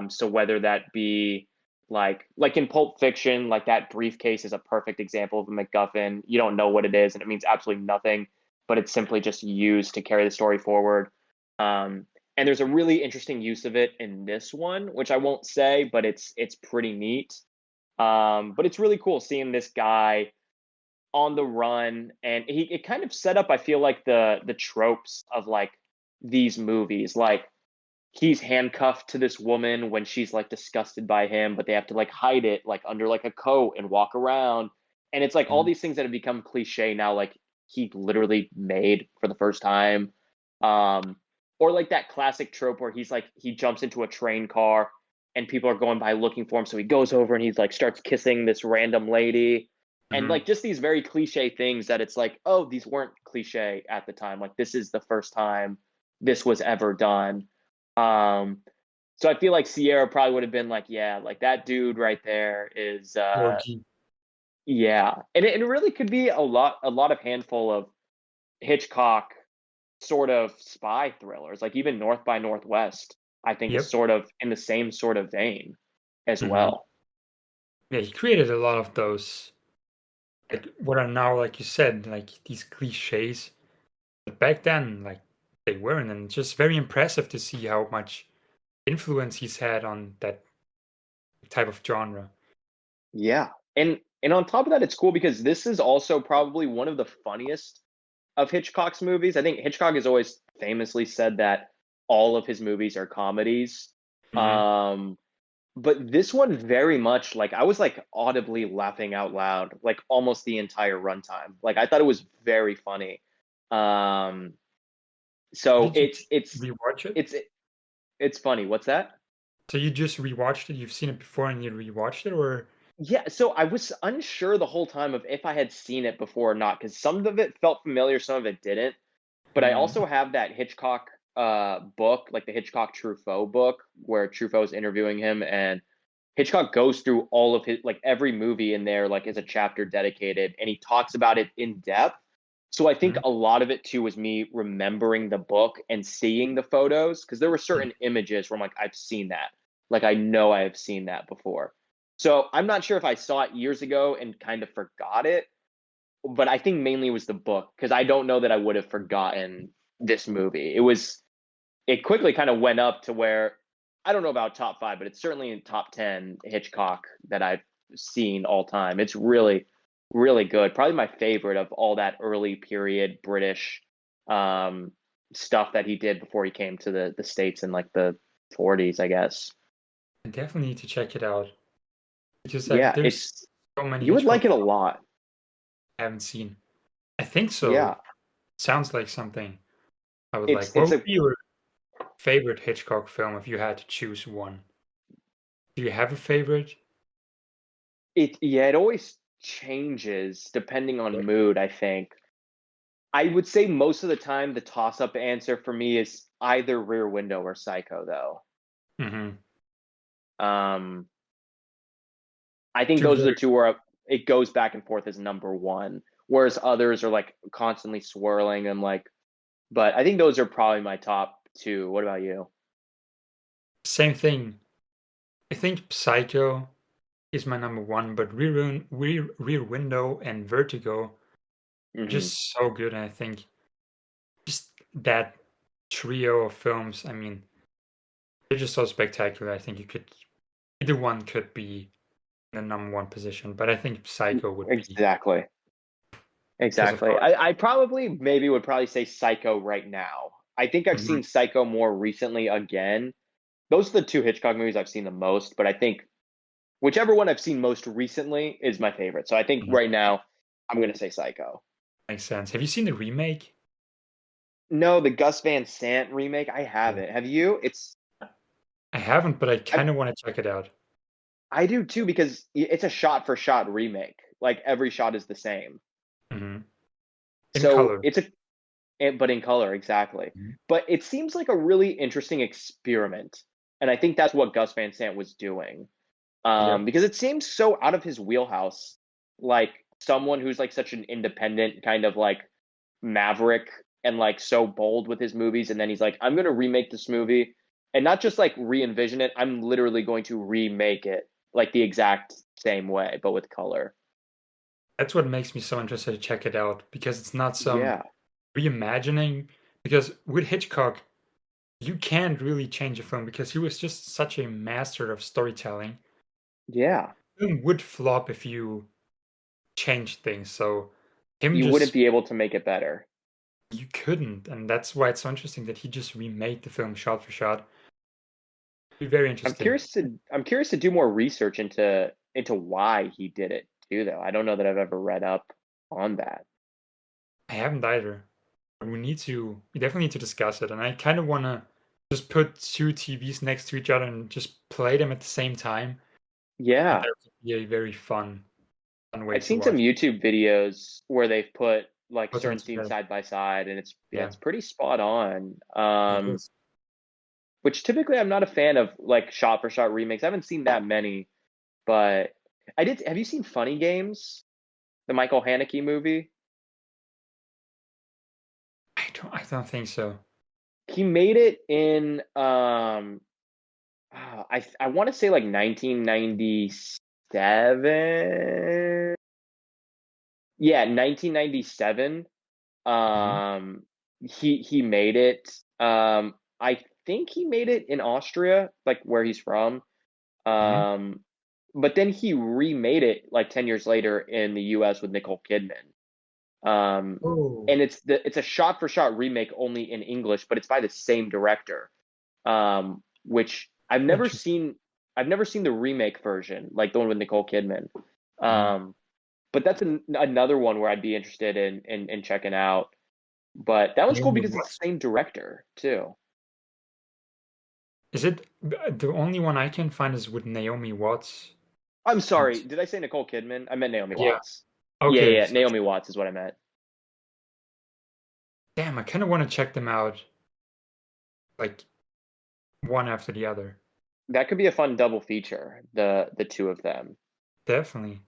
So whether that be like in Pulp Fiction, like that briefcase is a perfect example of a MacGuffin. You don't know what it is, and it means absolutely nothing, but it's simply just used to carry the story forward. Um, and there's a really interesting use of it in this one, which I won't say, but it's pretty neat. But it's really cool seeing this guy on the run, and it kind of set up, I feel like, the tropes of like these movies. Like he's handcuffed to this woman when she's like disgusted by him, but they have to like hide it like under like a coat and walk around. And it's like all Mhm. these things that have become cliche now, like he literally made for the first time. Um, or like that classic trope where he jumps into a train car and people are going by looking for him. So he goes over and he's like starts kissing this random lady. And Mhm. like just these very cliche things that it's like, oh, these weren't cliche at the time. Like this is the first time this was ever done. um, so I feel like Sierra probably would have been like, yeah, like that dude right there is OG. yeah. And it really could be a lot of handful of Hitchcock sort of spy thrillers. Like even North by Northwest, I think is Yep. sort of in the same sort of vein as Mhm. well. Yeah, he created a lot of those, like what are now, like you said, like these cliches. But back then, like they weren't, and it's just very impressive to see how much influence he's had on that type of genre. Yeah. And on top of that, it's cool because this is also probably one of the funniest of Hitchcock's movies. I think Hitchcock has always famously said that all of his movies are comedies. Mhm. Um, but this one very much like I was like audibly laughing out loud like almost the entire runtime. Like I thought it was very funny. Um, so Did you it's rewatch it? it's it's funny. What's that? So you just rewatched it? You've seen it before and you rewatched it, or? Yeah, so I was unsure the whole time of if I had seen it before or not because some of it felt familiar, some of it didn't. But I Mm. also have that Hitchcock book, like the Hitchcock Truffaut book, where Truffaut is interviewing him, and Hitchcock goes through all of his like every movie in there, like is a chapter dedicated, and he talks about it in depth. So I think Mhm. a lot of it too was me remembering the book and seeing the photos because there were Mhm. certain images where I'm like, I've seen that. Like I know I have seen that before. So I'm not sure if I saw it years ago and kind of forgot it, but I think mainly it was the book because I don't know that I would have forgotten this movie. It quickly kind of went up to where I don't know about top five, but it's certainly in top 10 Hitchcock that I've seen all time. It's really, really good. Probably my favorite of all that early period British um, stuff that he did before he came to the States in like the 40s, I guess. I definitely need to check it out because Yeah, there's so many you would Hitchcock like it a films lot. I haven't seen. I think Yeah, so. Sounds like something I would it's like. What it's would a be your favorite Hitchcock film if you had to choose one? Do you have a favorite? it always changes depending on Okay. mood, I think. I would say most of the time the toss-up answer for me is either Rear Window or Psycho, though. Mm-hmm. Um, I think Two those are the very two where it goes back and forth as number one, whereas others are like constantly swirling and like. But I think those are probably my top two. What about you? same thing. I think Psycho is my number one, but Rear Window and Vertigo Hmm. just so good. And I think just that trio of films, I mean, they're just so spectacular. I think either one could be in the number one position, but I think Psycho would be Exactly. because of Exactly. how. I probably maybe would probably say Psycho right now. I think I've Mhm. seen Psycho more recently again. Those are the two Hitchcock movies I've seen the most, but I think whichever one I've seen most recently is my favorite. So I think Mhm. right now I'm gonna say Psycho. Makes sense. Have you seen the remake? No, the Gus Van Sant remake, I Yeah. haven't. Have you? I haven't, but I I kind of want to check it out. I do too because it's a shot for shot remake. Like every shot is the same. Hmm. In So color. it's but in color, exactly. Mhm. But it seems like a really interesting experiment, and I think that's what Gus Van Sant was doing. Yep. Because it seems so out of his wheelhouse, like someone who's like such an independent kind of like maverick and like so bold with his movies, and then he's like, I'm gonna remake this movie, and not just like re-envision it. I'm literally going to remake it like the exact same way, but with color. That's what makes me so interested to check it out because it's not some Yeah, reimagining. Because with Hitchcock, you can't really change a film because he was just such a master of storytelling. yeah. Film would flop if you change things. So him You wouldn't just be able to make it better. you couldn't, and that's why it's so interesting that he just remade the film shot for shot. Be very interesting. I'm curious to do more research into why he did it too, though. I don't know that I've ever read up on that. I haven't either. We definitely need to discuss it, and I kind of want to just put two TVs next to each other and just play them at the same time. And Yeah, that would be a very fun way I've to seen some watch. YouTube videos where they've put like Put them certain scenes together. side by side, and Yeah, it's pretty spot on. it is. Which typically I'm not a fan of like shot for shot remakes. I haven't seen that many, but I did. Have you seen Funny Games, the Michael Haneke movie? I don't think so. He made it in I want to say like 1997. Yeah, 1997. Mhm, He made it. I think he made it in Austria, like where he's from. mhm. Um, but then he remade it like 10 years later in the US with Nicole Kidman. Um, Oh, and it's a shot for shot remake only in English, but it's by the same director. Which interesting. I've never seen the remake version, like the one with Nicole Kidman. Mhm. Um, but that's another one where I'd be interested in checking out. But that one's cool Naomi because it's Watts. the same director too. Is it the only one I can find is with Naomi Watts? I'm And sorry, did I say Nicole Kidman? I meant Naomi yeah, Watts. Yeah, okay. yeah, So, Naomi Watts is what I meant. damn, I kind of want to check them out, like one after the other. That could be a fun double feature, the two of them. Definitely.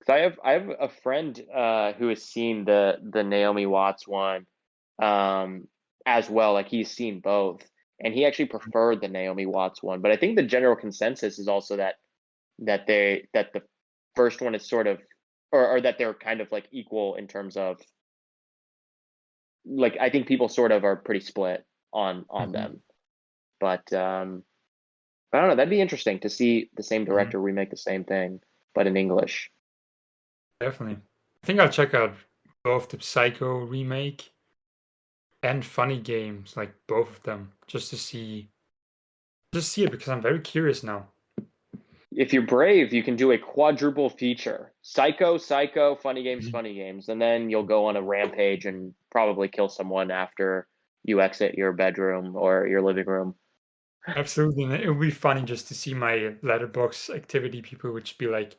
'Cause I have a friend who has seen the Naomi Watts one um as well. Like he's seen both, and he actually preferred the Naomi Watts one. But I think the general consensus is also that the first one is sort of or that they're kind of like equal in terms of like I think people sort of are pretty split on Mhm, them. But I don't know. That'd be interesting to see the same mhm. director remake the same thing, but in English. Definitely. I think I'll check out both the Psycho remake and Funny Games, like both of them, just see it because I'm very curious now. If you're brave, you can do a quadruple feature: Psycho, Psycho, Mhm. Funny Games, and then you'll go on a rampage and probably kill someone after you exit your bedroom or your living room. Absolutely. And it would be funny just to see my letterbox activity. People would just be like,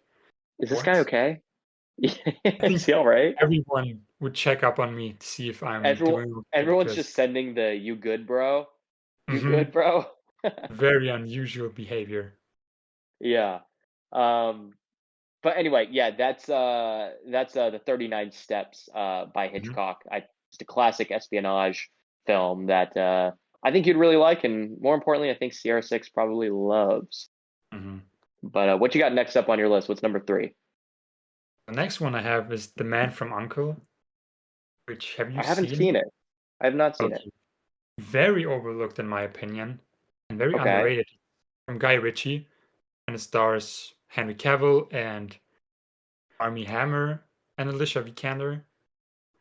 Is this guy what? okay? I think Is he all right? everyone would check up on me to see if I'm Everyone, doing okay everyone's because just sending the "You good, bro? You mhm, good, bro?" very unusual behavior. Yeah. Um, but anyway, yeah, that's the 39 Steps by Mhm, Hitchcock. Just a classic espionage film that I think you'd really like, and more importantly, I think Sierra Six probably loves. mhm. But what you got next up on your list? What's number three? The next one I have is The Man from Uncle. which have you I haven't seen? seen it. I have not seen it. Okay. Very overlooked in my opinion, and very Okay. underrated. From Guy Ritchie, and it stars Henry Cavill and Armie Hammer and Alicia Vikander.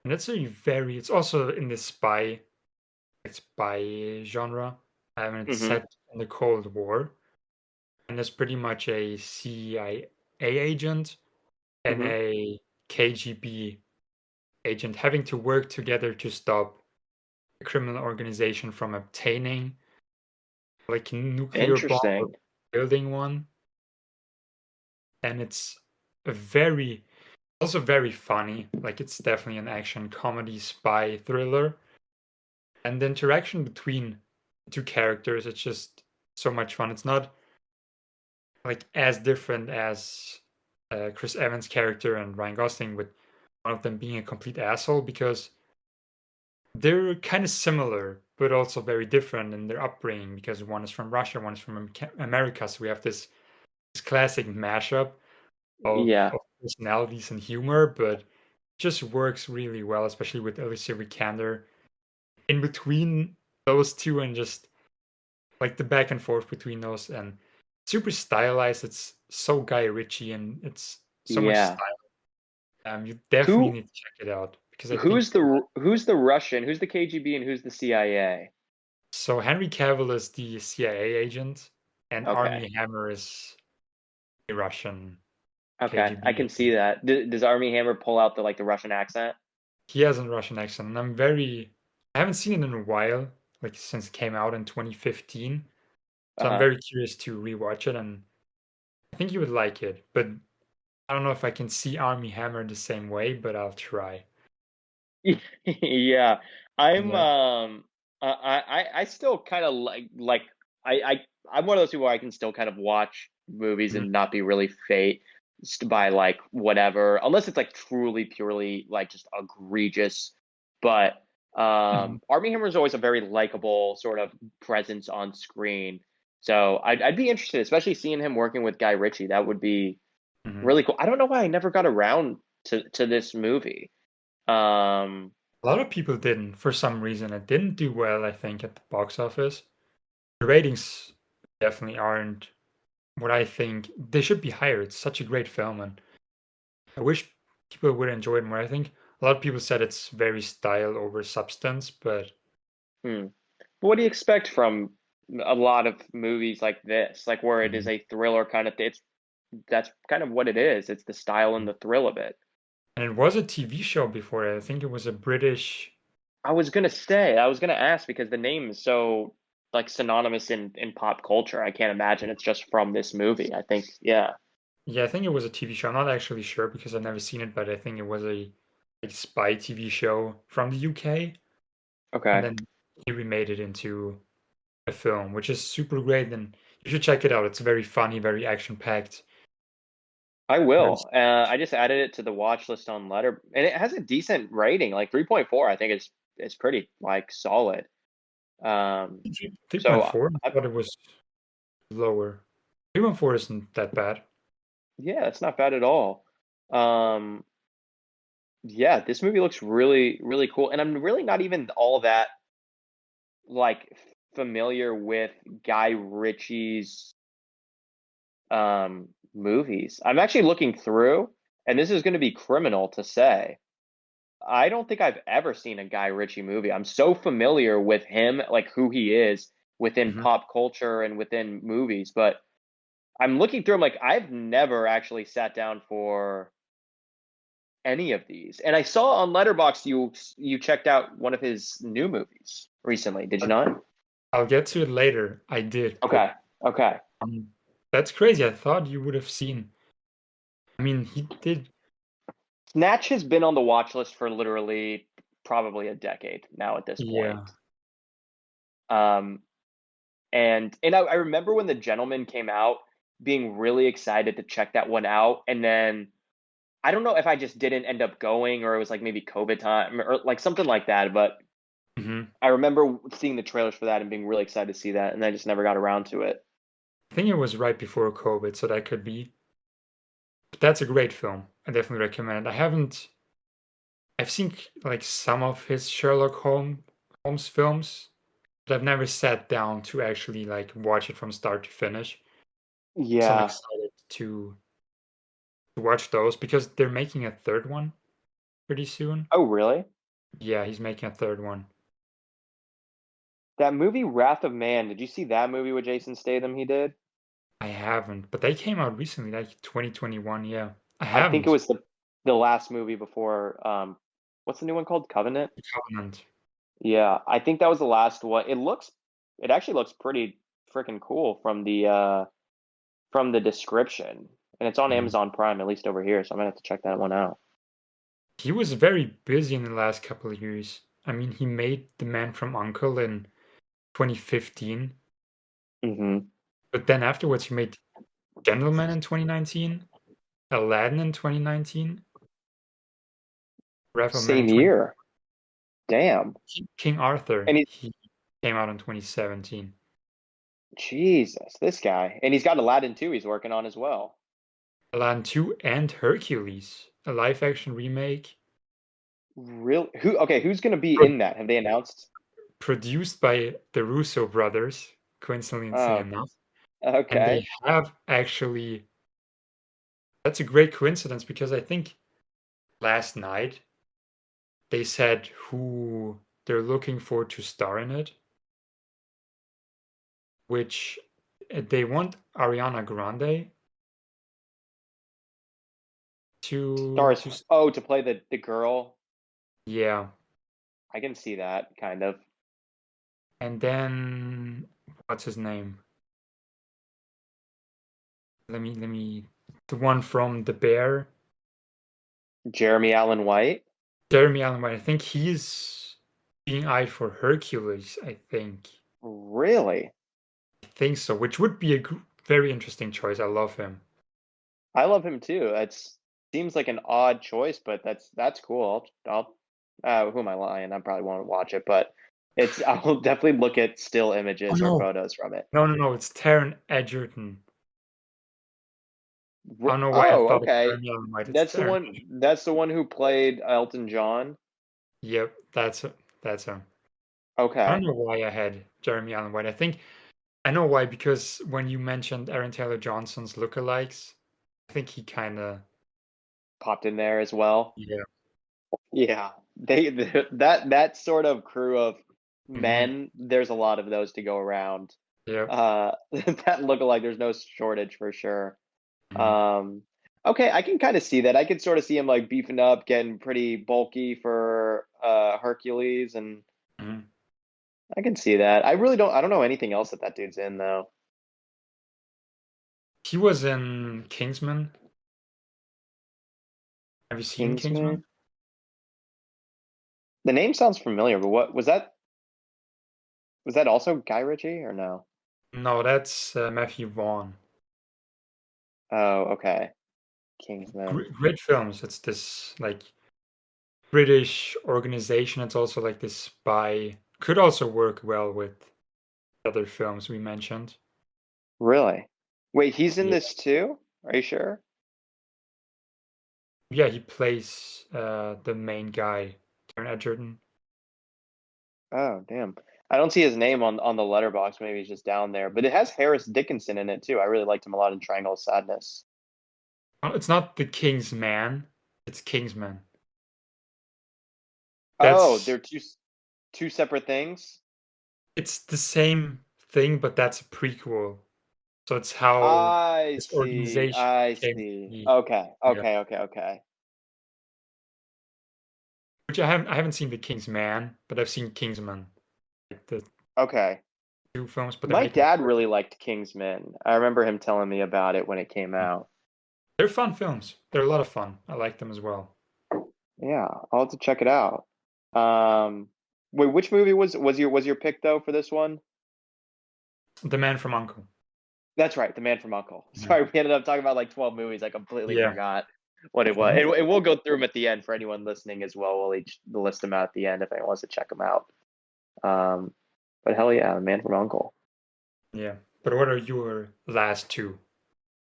And it's also in the spy genre. And it's Mm-hmm. set in the Cold War. And there's pretty much a CIA agent and Mm-hmm. a KGB agent having to work together to stop a criminal organization from obtaining like a nuclear bomb or Interesting. building one. And it's a very also very funny. Like it's definitely an action comedy spy thriller. And the interaction between the two characters, it's just so much fun. It's not like as different as Chris Evans' character and Ryan Gosling, with one of them being a complete asshole, because they're kind of similar, but also very different in their upbringing. Because one is from Russia, one is from America, so we have this classic mashup Yeah. of personalities and humor, but it just works really well, especially with Alicia Vikander in between those two, and just like the back and forth between those, and super stylized. It's so Guy Ritchie, and it's so much Yeah. style. You definitely Who need to check it out because I think who's the Russian? Who's the KGB and who's the CIA? so. Henry Cavill is the CIA agent, and Okay. Armie Hammer is the Russian Okay. I KGB can see agent. that. Does Army Hammer pull out the Russian accent? He has a Russian accent, and I haven't seen it in a while, like since it came out in 2015. So I'm Uh-huh. very curious to rewatch it, and I think you would like it. But I don't know if I can see Army Hammer the same way, but I'll try. Yeah. I'm Yeah. I still kind of like I'm one of those people where I can still kind of watch movies Mhm, and not be really phased by like whatever, unless it's like truly purely like just egregious. But mhm, Armie Hammer is always a very likable sort of presence on screen. So I'd be interested, especially seeing him working with Guy Ritchie. That would be mhm. really cool. I don't know why I never got around to this movie. Um, A lot of people didn't for some reason. It didn't do well, I think, at the box office. The ratings definitely aren't what I think they should be higher. It's such a great film, and I wish people would enjoy it more. I think a lot of people said it's very style over substance, but Hmm. What do you expect from a lot of movies like this? Like where it is mhm, a thriller kind of it's that's kind of what it is. It's the style and mhm. the thrill of it. And it was a TV show before. I think it was a British. I was gonna ask because the name is so like synonymous in pop culture. I can't imagine it's just from this movie. I think, yeah. Yeah, I think it was a TV show. I'm not actually sure because I've never seen it, but I think it was a spy TV show from the UK, and Okay. then he remade it into a film, which is super great. And you should check it out. It's very funny, very action packed, I very will. I just added it to the watch list on Letter, and it has a decent rating, like 3.4. I think it's pretty like solid. Um, so 3.4. I I, thought it was lower. 3.4 isn't that bad. yeah, it's not bad at all. Um, yeah, this movie looks really, really cool, and I'm really not even all that like familiar with Guy Ritchie's movies. I'm actually looking through, and this is going to be criminal to say. I don't think I've ever seen a Guy Ritchie movie. I'm so familiar with him, like who he is within Mhm. pop culture and within movies, but I'm looking through. I'm like, I've never actually sat down for any of these. And I saw on Letterboxd you checked out one of his new movies recently. Did you not? I'll get to it later. I did, but Okay. Okay. um, that's crazy. I thought you would have seen. I mean, he did. Snatch has been on the watch list for literally probably a decade now at this point. Yeah. Um, and I remember when The Gentleman came out, being really excited to check that one out, and then I don't know if I just didn't end up going or it was like maybe COVID time or like something like that. But Mhm. I remember seeing the trailers for that and being really excited to see that, and I just never got around to it. I think it was right before COVID, so that could be. But that's a great film. I definitely recommend it. I haven't. I've seen like some of his Holmes films, but I've never sat down to actually like watch it from start to finish. So I'm Yeah. excited to watch those because they're making a third one pretty soon. Oh, really? Yeah, he's making a third one. That movie Wrath of Man, did you see that movie with Jason Statham he did? I haven't, but they came out recently, like 2021. Yeah, I I think it haven't. was the last movie before what's the new one called? Covenant? The Covenant. Yeah, I think that was the last one. It actually looks pretty freaking cool from the description. And it's on Mhm. Amazon Prime, at least over here, so I'm gonna have to check that one out. He was very busy in the last couple of years. I mean, he made The Man from Uncle in 2015, Hmm. but then afterwards he made Gentleman in 2019, Aladdin in 2019, Wrath of Man in Same 20, year. Damn. King Arthur. And he He came out in 2017. Jesus, this guy. And he's got Aladdin too he's working on as well. Aladdin 2 and Hercules, a live action remake Real who okay, who's gonna be pro- in that? Have they announced? produced by the Russo brothers, coincidentally Oh, enough. And they okay. have actually, that's a great coincidence because I think last night they said who they're looking for to star in it, which they want Ariana Grande to Stars oh, to play the girl. yeah. I can see that kind of. And then what's his name? Let me the one from The Bear, Jeremy Allen White. Jeremy Allen White. I think he's being eyed for Hercules, I think. Really? I think so, which would be a very interesting choice. I love him. I love him too. That's seems like an odd choice, but that's cool. Who am I lying? I probably won't watch it, but it's I'll definitely look at still Oh images or no, photos from it. no! It's Taron Egerton. I don't know why I Oh, thought of okay. Jeremy Allen White. It's Taron Egerton. That's the one who played Elton John. Yep, that's him. I don't Okay. know why I had Jeremy Allen White. I think I know why because when you mentioned Aaron Taylor Johnson's lookalikes, I think he kind of Popped in there as well. yeah. Yeah. That sort of crew of Hmm. men, there's a lot of those to go around. Yep. That look like there's no shortage for sure. Hmm. Um, okay, I can kind of see that. I could sort of see him like beefing up, getting pretty bulky for Hercules, and Hmm. I can see that. I don't know anything else that that dude's in though. He was in Kingsman. Have you seen Kingsman? Kingsman. The name sounds familiar, but what was that? Was that also Guy Ritchie or no? No, that's Matthew Vaughn. Oh, okay. Kingsman. Great films. It's this like British organization. It's also like this spy. Could also work well with other films we mentioned. Really? Wait, he's in Yeah, this too? Are you sure? yeah. He plays the main guy, Taron Egerton. Oh, damn. I don't see his name on the letterbox. Maybe he's just down there. But it has Harris Dickinson in it too. I really liked him a lot in Triangle of Sadness. It's not the King's Man. It's Kingsman. Oh, That's they're two separate things? it's the same thing, but that's a prequel. So it's how I this see. organization I came to see. be. Okay. Yeah. Okay. Which I haven't seen the King's Man, but I've seen Kingsman, like the Okay. two films, but they're My making a dad third. really liked Kingsman. I remember him telling me about it when it came one. out. They're fun films. They're a lot of fun. I like them as well. Yeah, I'll have to check it out. Um, wait, which movie was your pick though for this one? The Man from Uncle. That's right, The Man from Uncle. Mhm. Sorry, we ended up talking about like 12 movies. I completely Yeah. forgot what it was. Mhm. And we'll go through them at the end for anyone listening as well. We'll each list them out at the end if anyone wants to check them out. Um, but hell yeah, The Man from Uncle. Yeah. But what are your last two?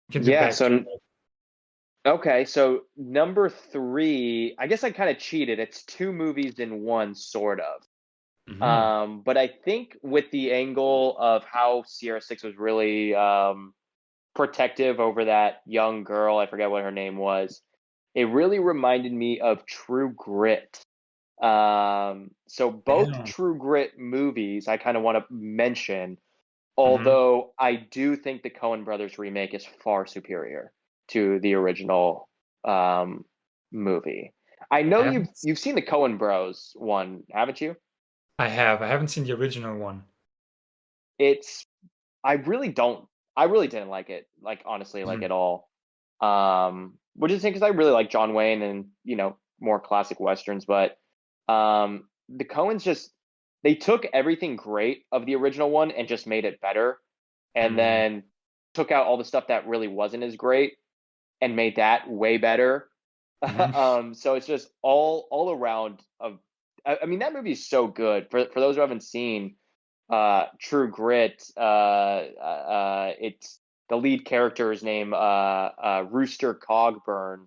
You can do Yeah, back to so back. Okay, so number three, I guess I kind of cheated. It's two movies in one, sort of. Hmm. But I think with the angle of how Sierra Six was really protective over that young girl, I forget what her name was. It really reminded me of True Grit. So both Yeah. True Grit movies I kind of want to mention, Hmm. although I do think the Coen Brothers remake is far superior to the original um, movie. I know I you've haven't. you've seen the Coen Bros one, haven't you? I have. I haven't seen the original one. It's I really don't I really didn't like it, like honestly, like Mhm. at all. Which is because I really like John Wayne and more classic westerns, but the Coens just they took everything great of the original one and just made it better, and Mm. then took out all the stuff that really wasn't as great and made that way better. Mhm. So it's just all around of. I mean, that movie is so good. For those who haven't seen True Grit, it's the lead character's name, Rooster Cogburn,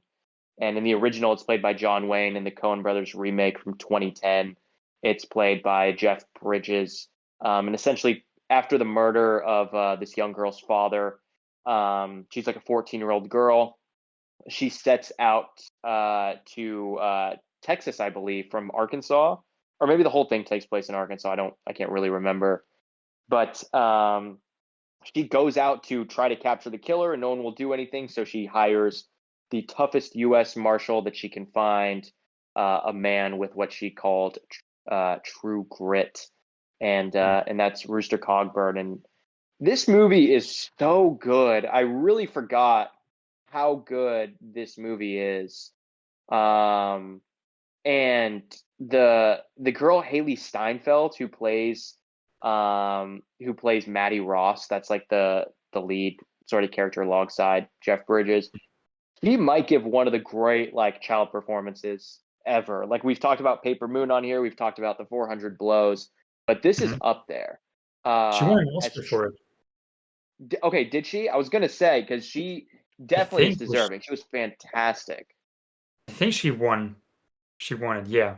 and in the original, it's played by John Wayne. In the Coen Brothers remake from 2010, it's played by Jeff Bridges. And essentially, after the murder of this young girl's father, she's like a 14-year-old girl. She sets out to Texas, I believe, from Arkansas, or maybe the whole thing takes place in Arkansas. I can't really remember, but she goes out to try to capture the killer, and no one will do anything. So she hires the toughest U.S. Marshal that she can find, a man with what she called true grit, and that's Rooster Cogburn. And this movie is so good. I really forgot how good this movie is. Um, and the girl Haley Steinfeld who plays Maddie Ross, that's like the lead sort of character alongside Jeff Bridges. He might give one of the great like child performances ever. Like we've talked about Paper Moon on here, we've talked about the 400 Blows, but this is Mhm. up there. She won an As Oscar for it. Okay, did she? I was gonna say because she I definitely is think was. deserving. She was fantastic. I think she won. She won it. Yeah.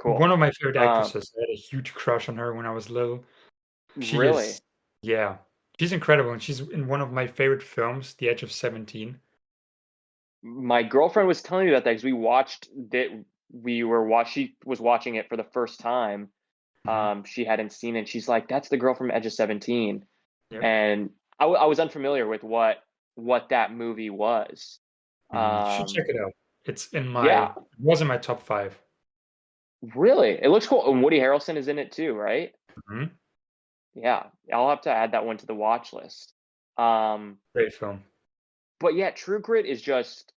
One Cool. of my favorite Um, actresses. I had a huge crush on her when I was little. She really. is. Yeah. She's incredible, and she's in one of my favorite films, The Edge of 17. My girlfriend was telling me about that because we watched that. She was watching it for the first time. Hmm. She hadn't seen it. She's like, "That's the girl from Edge of 17," Yep. and I was unfamiliar with what that movie was. Mm, you should check Um, it out. It's in my. yeah, It was in my top five. really, it looks cool. And Woody Harrelson is in it too, right? Hmm. Yeah, I'll have to add that one to the watch list. Um, Great film. but yeah, True Grit is just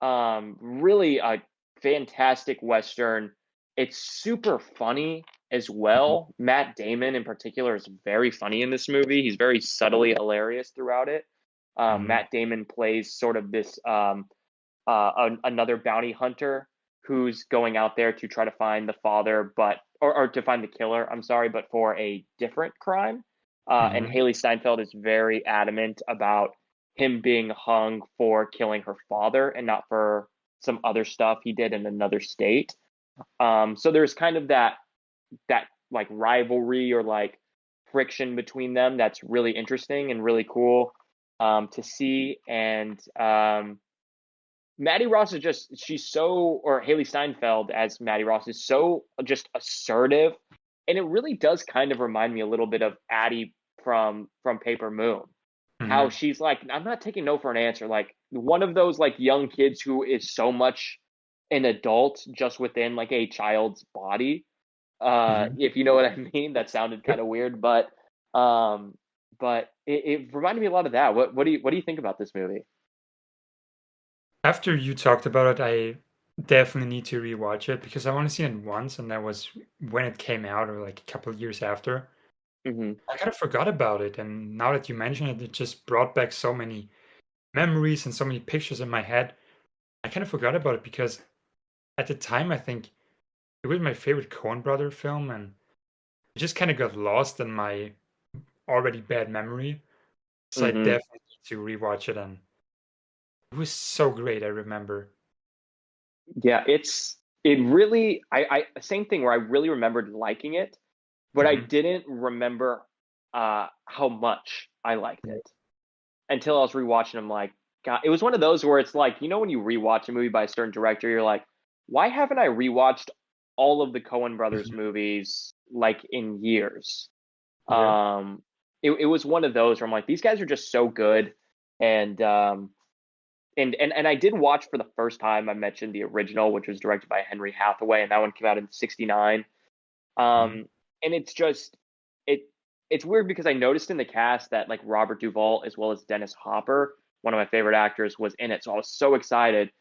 really a fantastic Western. It's super funny as Mhm. well. Matt Damon, in particular, is very funny in this movie. He's very subtly hilarious throughout it. Mhm. Matt Damon plays sort of this another bounty hunter who's going out there to try to find the father, or to find the killer. I'm sorry, but for a different crime. And Mhm. Haley Steinfeld is very adamant about him being hung for killing her father and not for some other stuff he did in another state. So there's kind of that like rivalry or like friction between them that's really interesting and really cool to see. And Maddie Ross is just she's so or Haley Steinfeld as Maddie Ross is so just assertive, and it really does kind of remind me a little bit of Addie from Paper Moon. How Mhm. she's like, I'm not taking no for an answer. Like one of those like young kids who is so much an adult just within like a child's body. Mhm. If you know what I mean, that sounded kind Yep. of weird, um, but it reminded me a lot of that. What do you think about this movie? After you talked about it, I definitely need to rewatch it because I only seen it once, and that was when it came out, or like a couple of years after. Hmm. I kind of forgot about it, and now that you mention it, it just brought back so many memories and so many pictures in my head. I kind of forgot about it because at the time, I think it was my favorite Coen Brother film, and it just kind of got lost in my already bad memory. So I Hmm. definitely need to rewatch it and It was so great, I remember. Yeah, it really I same thing where I really remembered liking it, but I Hmm. didn't remember how much I liked Yeah. it until I was rewatching. I'm like, God, it was one of those where it's like, when you rewatch a movie by a certain director, you're like, why haven't I rewatched all of the Coen brothers Mhm. movies like in years? Yeah. It was one of those where I'm like, these guys are just so good. And and I did watch for the first time. I mentioned the original, which was directed by Henry Hathaway, and that one came out in '69. Hmm. And it's just it it's weird because I noticed in the cast that like Robert Duvall as well as Dennis Hopper, one of my favorite actors, was in it. So I was so excited.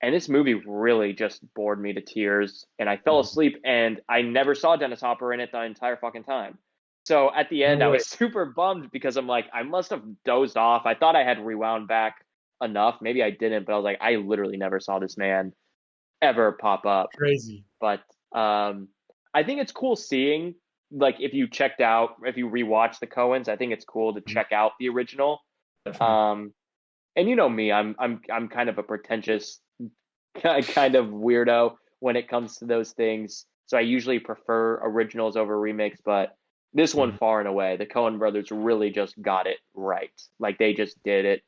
And this movie really just bored me to tears. And I fell Hmm. asleep and I never saw Dennis Hopper in it the entire fucking time. So at the end No I way. was super bummed because I'm like, I must have dozed off. I thought I had rewound back enough. Maybe I didn't, but I was like, I literally never saw this man ever pop up. Crazy. But I think it's cool seeing, like, if you rewatch the Coens, I think it's cool to Mhm. check out the original. Definitely. Um, and you know me, I'm kind of a pretentious kind of weirdo when it comes to those things. So I usually prefer originals over remakes, but this one Mhm. far and away, the Coen brothers really just got it right. Like they just did it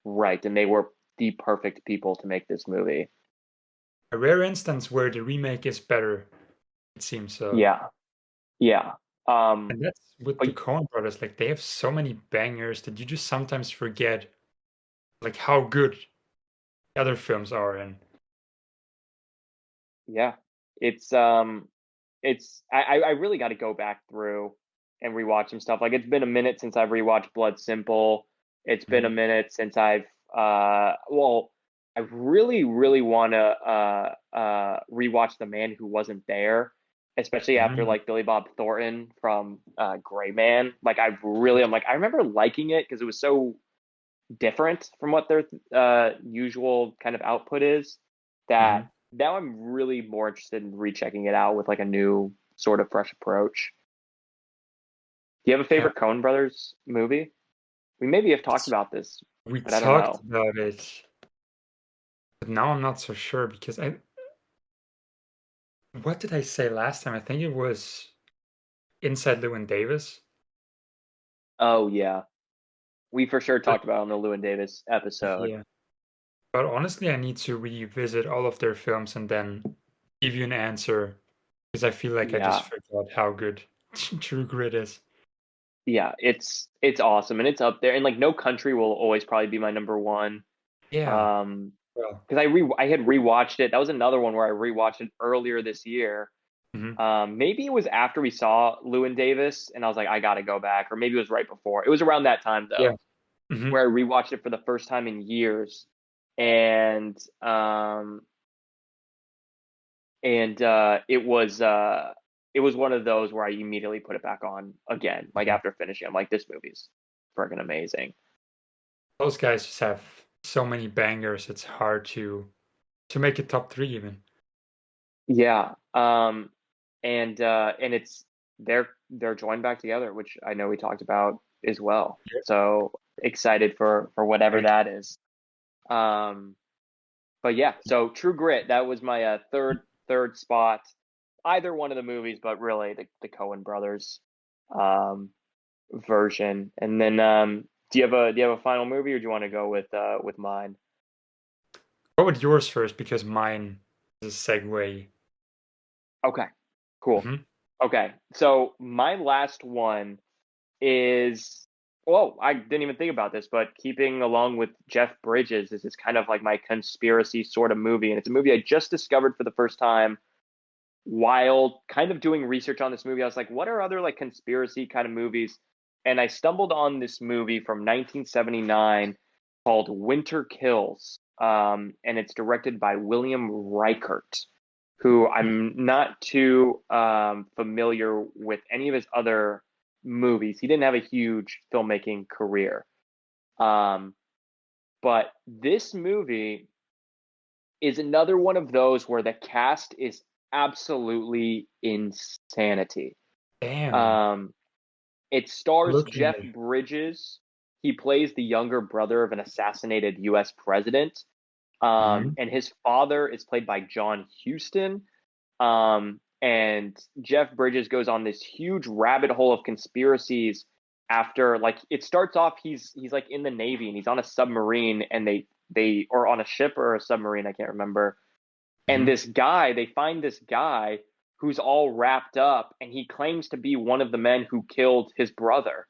right, and they were the perfect people to make this movie. A rare instance where the remake is better, it seems so. Yeah, yeah. And that's with But the Coen brothers. Like they have so many bangers that you just sometimes forget like how good other films are. And yeah, it's I really got to go back through and rewatch some stuff. Like it's been a minute since I've rewatched Blood Simple. It's been a Mhm. minute since I've well, I really want to rewatch The Man Who Wasn't There, especially after Mhm. like Billy Bob Thornton from Gray Man. Like I'm like I remember liking it because it was so different from what their usual kind of output is, that Mhm. now I'm really more interested in rechecking it out with like a new sort of fresh approach. Do you have a Yeah, favorite Coen Brothers movie? We maybe have talked it's, about this, we but I don't talked know. about it, but now I'm not so sure because I what did I say last time? I think it was Inside Llewyn Davis. Oh yeah, we for sure But talked about it on the Llewyn Davis episode. yeah. But honestly, I need to revisit all of their films and then give you an answer because I feel like I just Yeah, forgot how good True Grit is. yeah, it's awesome and it's up there. And like No Country will always probably be my number one. Yeah. Um, Well. because I had rewatched it. That was another one where I rewatched it earlier this year. Mhm. Maybe it was after we saw Lewin Davis, and I was like, I gotta go back, or maybe it was right before. It was around that time Yeah. though, Mhm. where I rewatched it for the first time in years, and it was one of those where I immediately put it back on again, like Mhm. after finishing. I'm like, this movie's freaking amazing. Those guys just have so many bangers. It's hard to make it top three even. Yeah. And it's they're joined back together, which I know we talked about as well. Yeah. So excited for whatever Right. that is. Um, but yeah, so True Grit, that was my third spot. Either one of the movies, but really the Coen brothers um version. And then do you have a final movie, or do you want to go with mine? Go with yours first because mine is a segue. Okay, cool. Mhm. Okay, so my last one is, well, I didn't even think about this, but keeping along with Jeff Bridges, this is kind of like my conspiracy sort of movie, and it's a movie I just discovered for the first time while kind of doing research on this movie. I was like, what are other like conspiracy kind of movies? And I stumbled on this movie from 1979 called Winter Kills, and it's directed by William Reichert, who I'm not too familiar with any of his other movies. He didn't have a huge filmmaking career, um, but this movie is another one of those where the cast is absolutely insanity. Damn. Um, it stars Looking Jeff at it. Bridges. He plays the younger brother of an assassinated U.S. president. Hmm. And his father is played by John Huston. And Jeff Bridges goes on this huge rabbit hole of conspiracies after, like, it starts off, he's like in the Navy and he's on a submarine, and they or on a ship or a submarine, I can't remember. And Hmm. they find this guy who's all wrapped up, and he claims to be one of the men who killed his brother.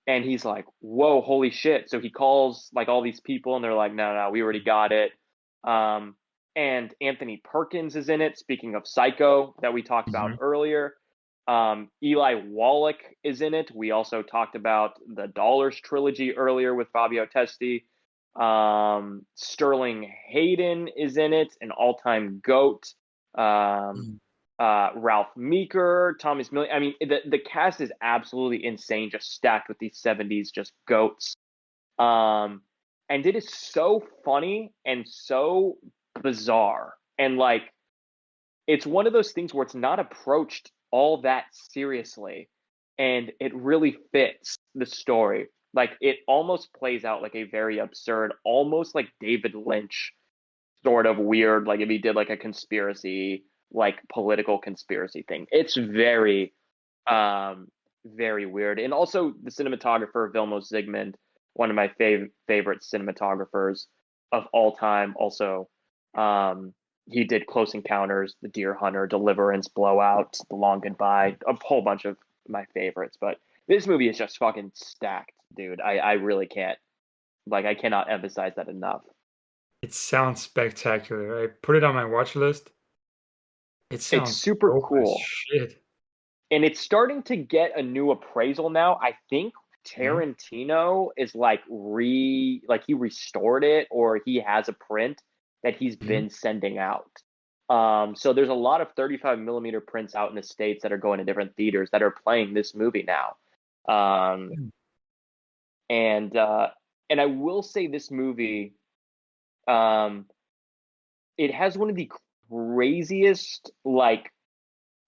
And he's like, whoa, holy shit. So he calls like all these people, and they're like, no, no, we already got it. Um, and Anthony Perkins is in it. Speaking of Psycho that we talked about Hmm. earlier, Eli Wallach is in it. We also talked about the Dollars trilogy earlier with Fabio Testi. Sterling Hayden is in it, an all-time GOAT. Um, Ralph Meeker, Thomas Million. I mean, the cast is absolutely insane, just stacked with these 70s just goats. Um, and it is so funny and so bizarre. And like, it's one of those things where it's not approached all that seriously, and it really fits the story. Like, it almost plays out like a very absurd, almost like David Lynch sort of weird, like if he did like a conspiracy, like political conspiracy thing. It's um very weird. And also the cinematographer Vilmos Zsigmond, one of my favorite cinematographers of all time. Also, um he did Close Encounters, The Deer Hunter, Deliverance, Blowout, The Long Goodbye, a whole bunch of my favorites. But this movie is just fucking stacked, dude. I really can't, like, I cannot emphasize that enough. It sounds spectacular. I put it on my watch list. It It's sounds super dope as cool. shit. And it's starting to get a new appraisal now. I think Hmm. Tarantino is like he restored it, or he has a print that he's Hmm. been sending out. So there's a lot of 35 millimeter prints out in the States that are going to different theaters that are playing this movie now. Um, and and I will say this movie, um, it has one of the craziest like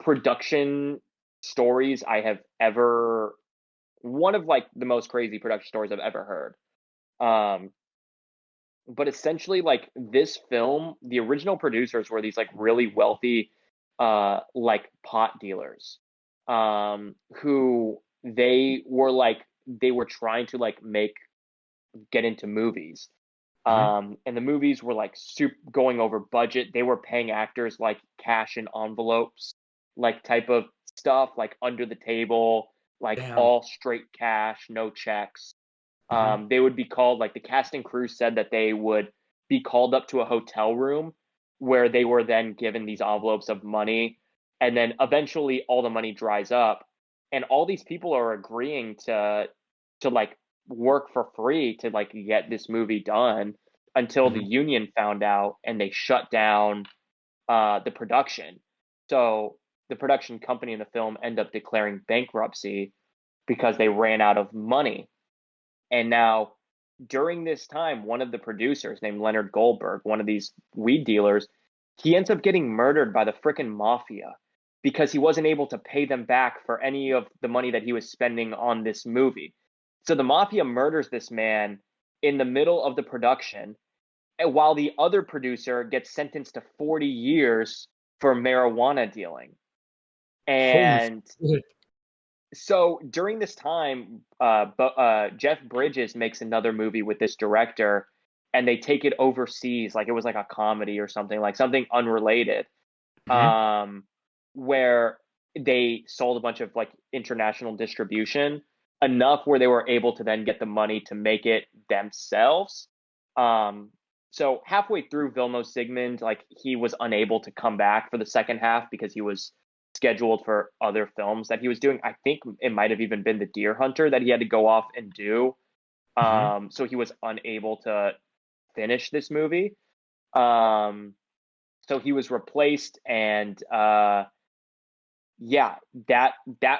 production stories I have ever, one of like the most crazy production stories I've ever heard. But essentially, like, this film, the original producers were these like really wealthy, like pot dealers, who they were trying to like get into movies. Hmm. And the movies were like super going over budget. They were paying actors like cash in envelopes, like type of stuff, like under the table, like Damn. all straight cash, no checks. Hmm. They would be called, like, the cast and crew said that they would be called up to a hotel room where they were then given these envelopes of money, and then eventually all the money dries up, and all these people are agreeing to like work for free to like get this movie done until the Hmm. union found out and they shut down the production. So the production company in the film end up declaring bankruptcy because they ran out of money. And now, during this time, one of the producers named Leonard Goldberg, one of these weed dealers, he ends up getting murdered by the frickin' mafia because he wasn't able to pay them back for any of the money that he was spending on this movie. So the mafia murders this man in the middle of the production, while the other producer gets sentenced to 40 years for marijuana dealing. Holy And shit. so during this time, Jeff Bridges makes another movie with this director, and they take it overseas, like it was like a comedy or something, like something unrelated, Hmm. where they sold a bunch of like international distribution, enough where they were able to then get the money to make it themselves. Um, so halfway through, Vilmos Zsigmond, like, he was unable to come back for the second half because he was scheduled for other films that he was doing. I think it might have even been The Deer Hunter that he had to go off and do. Hmm. So he was unable to finish this movie. Um, so he was replaced, and yeah, that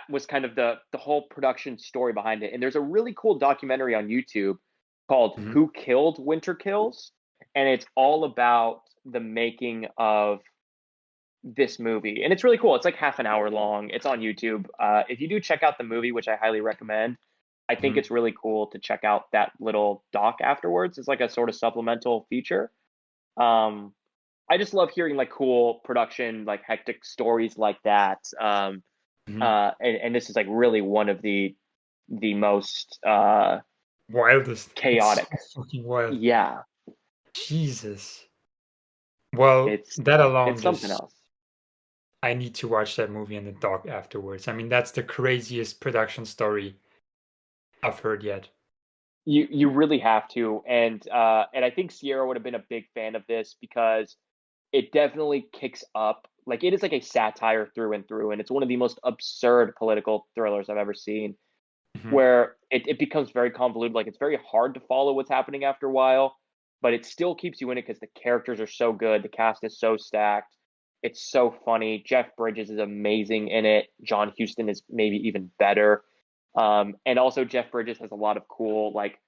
was kind of the whole production story behind it. And there's a really cool documentary on YouTube called Hmm. Who Killed Winter Kills, and it's all about the making of this movie. And it's really cool. It's like half an hour long. It's on YouTube. If you do check out the movie, which I highly recommend, I think Mhm. it's really cool to check out that little doc afterwards. It's like a sort of supplemental feature. Um, I just love hearing like cool production, like hectic stories like that. Mhm. And this is like really one of the most Wildest. It's chaotic. so fucking wild. Yeah, Jesus. Well, it's that alone it's something just else. I need to watch that movie in the dark afterwards. I mean, that's the craziest production story I've heard yet. You really have to, and I think Sierra would have been a big fan of this because it definitely kicks up. Like it is like a satire through and through, and it's one of the most absurd political thrillers I've ever seen. Mhm. Where it becomes very convoluted. Like it's very hard to follow what's happening after a while, but it still keeps you in it because the characters are so good. The cast is so stacked. It's so funny. Jeff Bridges is amazing in it. John Huston is maybe even better. And also Jeff Bridges has a lot of cool like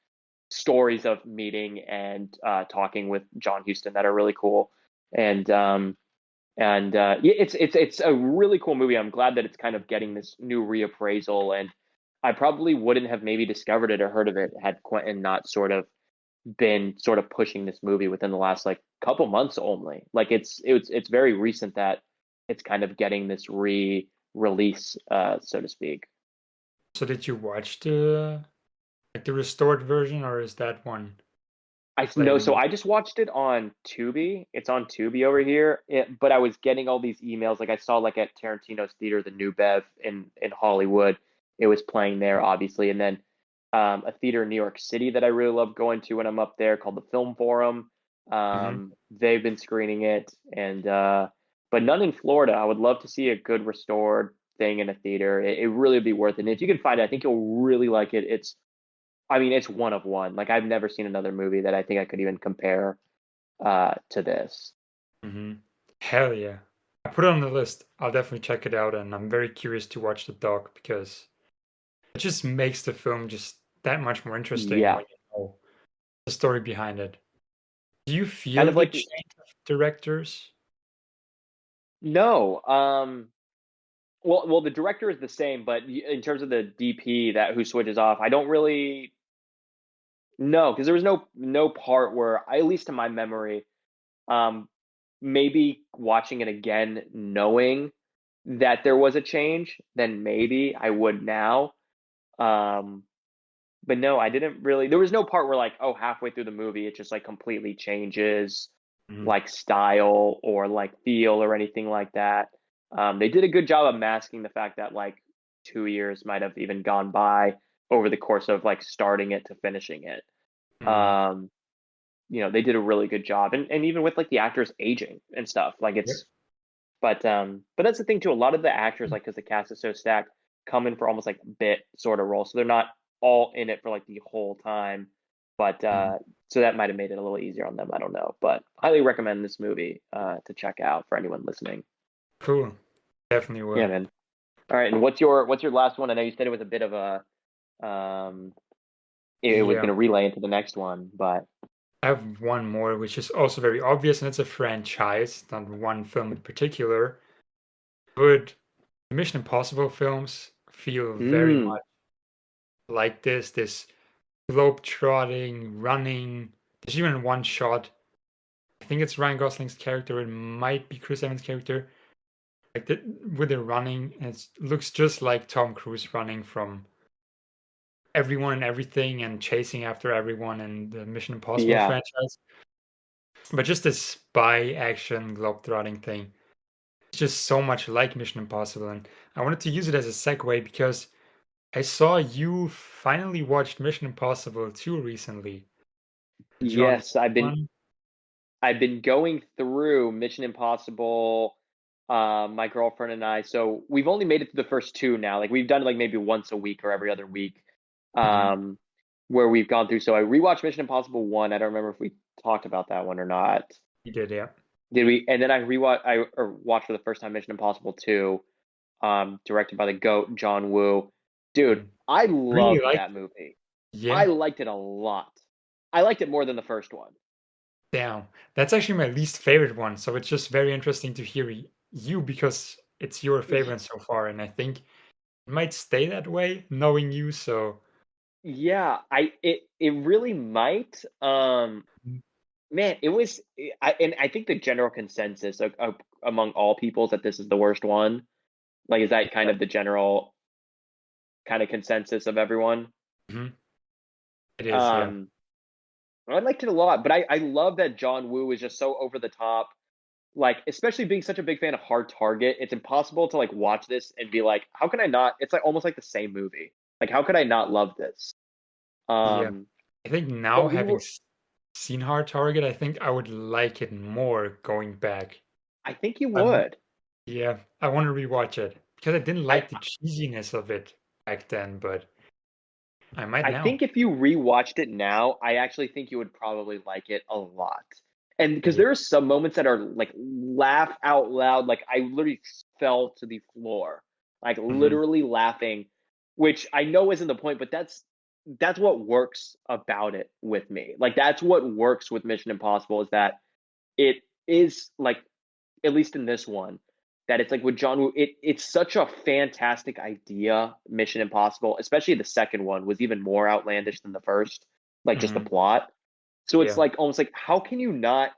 stories of meeting and talking with John Huston that are really cool. And yeah, it's a really cool movie. I'm glad that it's kind of getting this new reappraisal, and I probably wouldn't have maybe discovered it or heard of it had Quentin not sort of been sort of pushing this movie within the last like couple months only. Like it's very recent that it's kind of getting this re-release, so to speak. So did you watch the restored version, or is that one I know. playing So on? I just watched it on Tubi. It's on Tubi over here. But I was getting all these emails. Like I saw like at Tarantino's theater, the New Bev in Hollywood. It was playing there, obviously, and then a theater in New York City that I really love going to when I'm up there called the Film Forum. Mhm. They've been screening it, and but none in Florida. I would love to see a good restored thing in a theater. It really would be worth it. And if you can find it, I think you'll really like it. I mean, it's one of one. Like I've never seen another movie that I think I could even compare to this. Mhm. Hell yeah. I put it on the list. I'll definitely check it out, and I'm very curious to watch the doc because it just makes the film just that much more interesting Yeah, when you know the story behind it. Do you kind feel of the like change of directors? no. Well, the director is the same, but in terms of the DP that who switches off, I don't really know because there was no part where, at least to my memory, um, maybe watching it again, knowing that there was a change, then maybe I would now. Um, But no, I didn't really there was no part where like, oh, halfway through the movie, it just like completely changes Mhm. like style or like feel or anything like that. They did a good job of masking the fact that like 2 years might have even gone by over the course of like starting it to finishing it. Mhm. Um, they did a really good job. And even with like the actors aging and stuff, like Yep. but that's the thing too. A lot of the actors, like because the cast is so stacked, come in for almost like bit sort of roles, so they're not all in it for like the whole time. But Mhm. so that might have made it a little easier on them. I don't know, but highly recommend this movie to check out for anyone listening. Cool. Definitely Yeah, will. man. All right, and what's your last one? I know you said it was a bit of a it was Yeah. going to relay into the next one, but I have one more, which is also very obvious, and it's a franchise, not one film in particular. But the Mission Impossible films feel very mm, much like this globe-trotting, running. There's even one shot. I think it's Ryan Gosling's character. It might be Chris Evans' character. Like with the running, and it looks just like Tom Cruise running from everyone and everything and chasing after everyone in the Mission Impossible yeah, franchise. But just this spy action globe-trotting thing. It's just so much like Mission Impossible, and I wanted to use it as a segue because I saw you finally watched Mission Impossible 2 recently. The John yes, I've been one. I've been going through Mission Impossible, my girlfriend and I. So we've only made it to the first two now. Like we've done it like maybe once a week or every other week, Mhm. um, where we've gone through. So I rewatched Mission Impossible 1. I don't remember if we talked about that one or not. You did, yeah. Did we? And then I watched for the first time Mission Impossible 2, directed by the GOAT John Woo. Dude, Mhm. I Really loved like that movie. I yeah. liked it a lot. I liked it more than the first one. Damn. That's actually my least favorite one, so it's just very interesting to hear you because it's your favorite so far, and I think it might stay that way knowing you, so Yeah, it really might. Mm. Man, it was I think the general consensus among all peoples that this is the worst one. Like, is that kind Yeah. of the general kind of consensus of everyone? Mhm. It is, yeah. Um, I liked it a lot, but I love that John Woo is just so over the top. Like, especially being such a big fan of Hard Target, it's impossible to like watch this and be like, how can I not? It's like almost like the same movie. Like, how could I not love this? Yeah. Um, I think now but we having were. seen Hard Target, I think I would like it more going back. I think you Um, would. yeah, I want to rewatch it because I didn't I like the cheesiness of it back then, but I might I now. think if you rewatched it now, I actually think you would probably like it a lot. And because Yeah. there are some moments that are like laugh out loud, like I literally fell to the floor, like Hmm. literally laughing, which I know isn't the point, but that's what works about it with me. Like that's what works with Mission Impossible is that it is like, at least in this one, that it's like with John Woo, it's such a fantastic idea. Mission Impossible, especially the second one, was even more outlandish than the first, like just the Hmm. plot. So it's Yeah. like almost like how can you not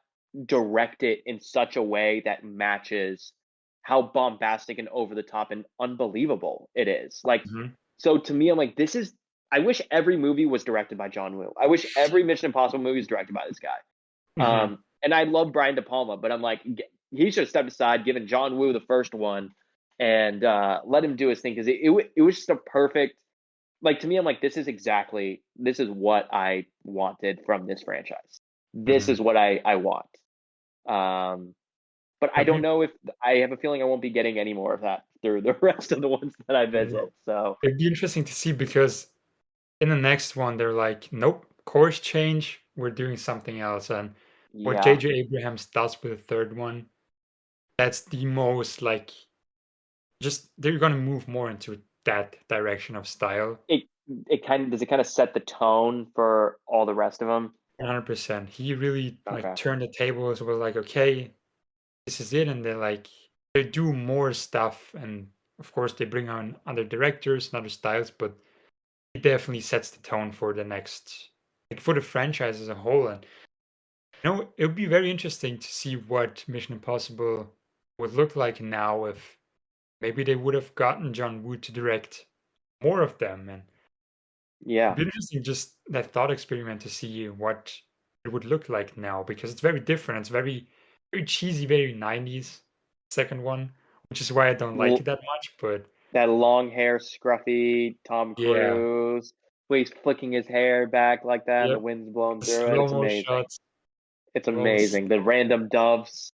direct it in such a way that matches how bombastic and over the top and unbelievable it is? Like, Hmm. so to me, I'm like, this is. I wish every movie was directed by John Woo. I wish every Mission Impossible movie was directed by this guy. Hmm. And I love Brian De Palma, but I'm like, he should have stepped aside, given John Woo the first one, and let him do his thing because it was just a perfect. Like to me, I'm like, this is what I wanted from this franchise. This is Hmm. what I want. Um, but I It'd don't be, know if I have a feeling I won't be getting any more of that through the rest of the ones that I yeah. visit. So It'd be interesting to see because in the next one they're like, nope, course change, we're doing something else. And what yeah, JJ Abrams does with the third one, that's the most like just they're gonna move more into that direction of style. it it kind of set the tone for all the rest of them. 100%. He really like Okay. turned the tables, was like, okay, this is it, and they like they do more stuff, and of course they bring on other directors and other styles, but it definitely sets the tone for the next, like for the franchise as a whole. And it would be very interesting to see what Mission Impossible would look like now if maybe they would have gotten John Woo to direct more of them, and it'd Yeah. be interesting just that thought experiment to see what it would look like now because it's very different. It's very cheesy, very 90s second one, which is why I don't like it that much. But That long hair, scruffy Tom yeah, Cruise, where he's flicking his hair back like that and the yep, wind's blowing the through it. slow It's mo amazing. shots, It's all the amazing. The random doves.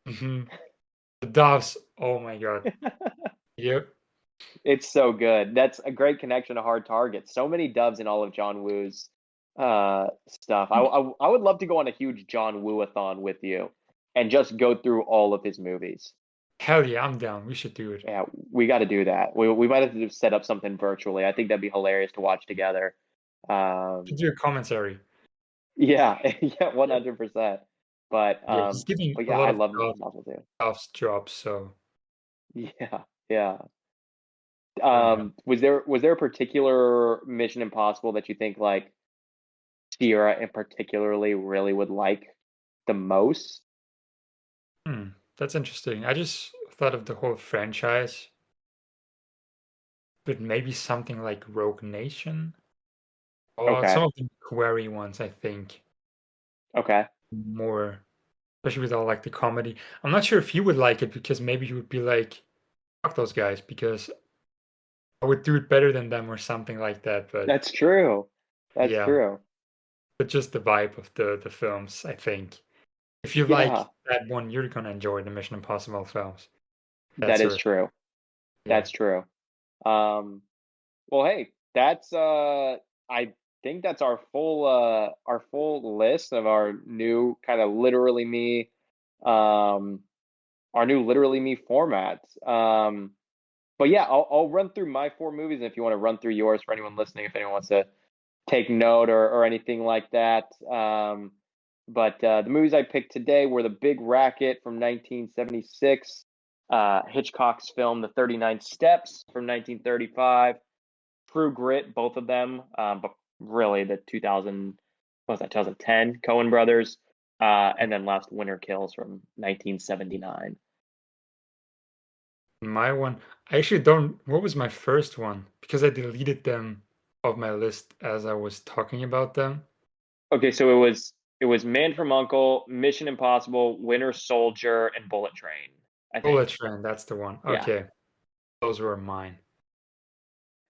mhm. The doves. Oh my god. Yep. It's so good. That's a great connection to Hard Target. So many doves in all of John Woo's stuff. I would love to go on a huge John Woo-a-thon with you and just go through all of his movies. Hell yeah, I'm down. We should do it. Yeah, we got to do that. We might have to set up something virtually. I think that'd be hilarious to watch together. Should Um, do a commentary. yeah, yeah, Yeah. 100%. But Yeah, he's giving a yeah, lot I of love Mission Impossible too. doves jobs, so Yeah, yeah. very much. Was there a particular Mission Impossible that you think like Sierra in particularly really would like the most? Hmm, that's interesting. I just thought of the whole franchise, but maybe something like Rogue Nation or Okay, some of the Query ones, I think, okay, more, especially with all like the comedy. I'm not sure if you would like it because maybe you would be like, fuck those guys because I would do it better than them or something like that. But that's true. That's yeah, true. but just the vibe of the films, I think. If you like Yeah, that one, you're gonna enjoy the Mission Impossible films. That that sort is of true. yeah. That's true. Um, well, hey, that's I think that's our full list of our new kind of literally me um our new literally me formats. But yeah, I'll run through my four movies, and if you want to run through yours for anyone listening, if anyone wants to take note or anything like that. But the movies I picked today were The Big Racket from 1976, Hitchcock's film The 39 Steps from 1935, True Grit, both of them, but really the 2000, what was that, 2010 Coen Brothers, and then Last Winter Kills from 1979. My one, I actually don't. What was my first one? Because I deleted them off my list as I was talking about them. Okay, so it was Man from Uncle, Mission Impossible, Winter Soldier, and Bullet Train, I Bullet think. Train, that's the one. Yeah. Okay, those were mine.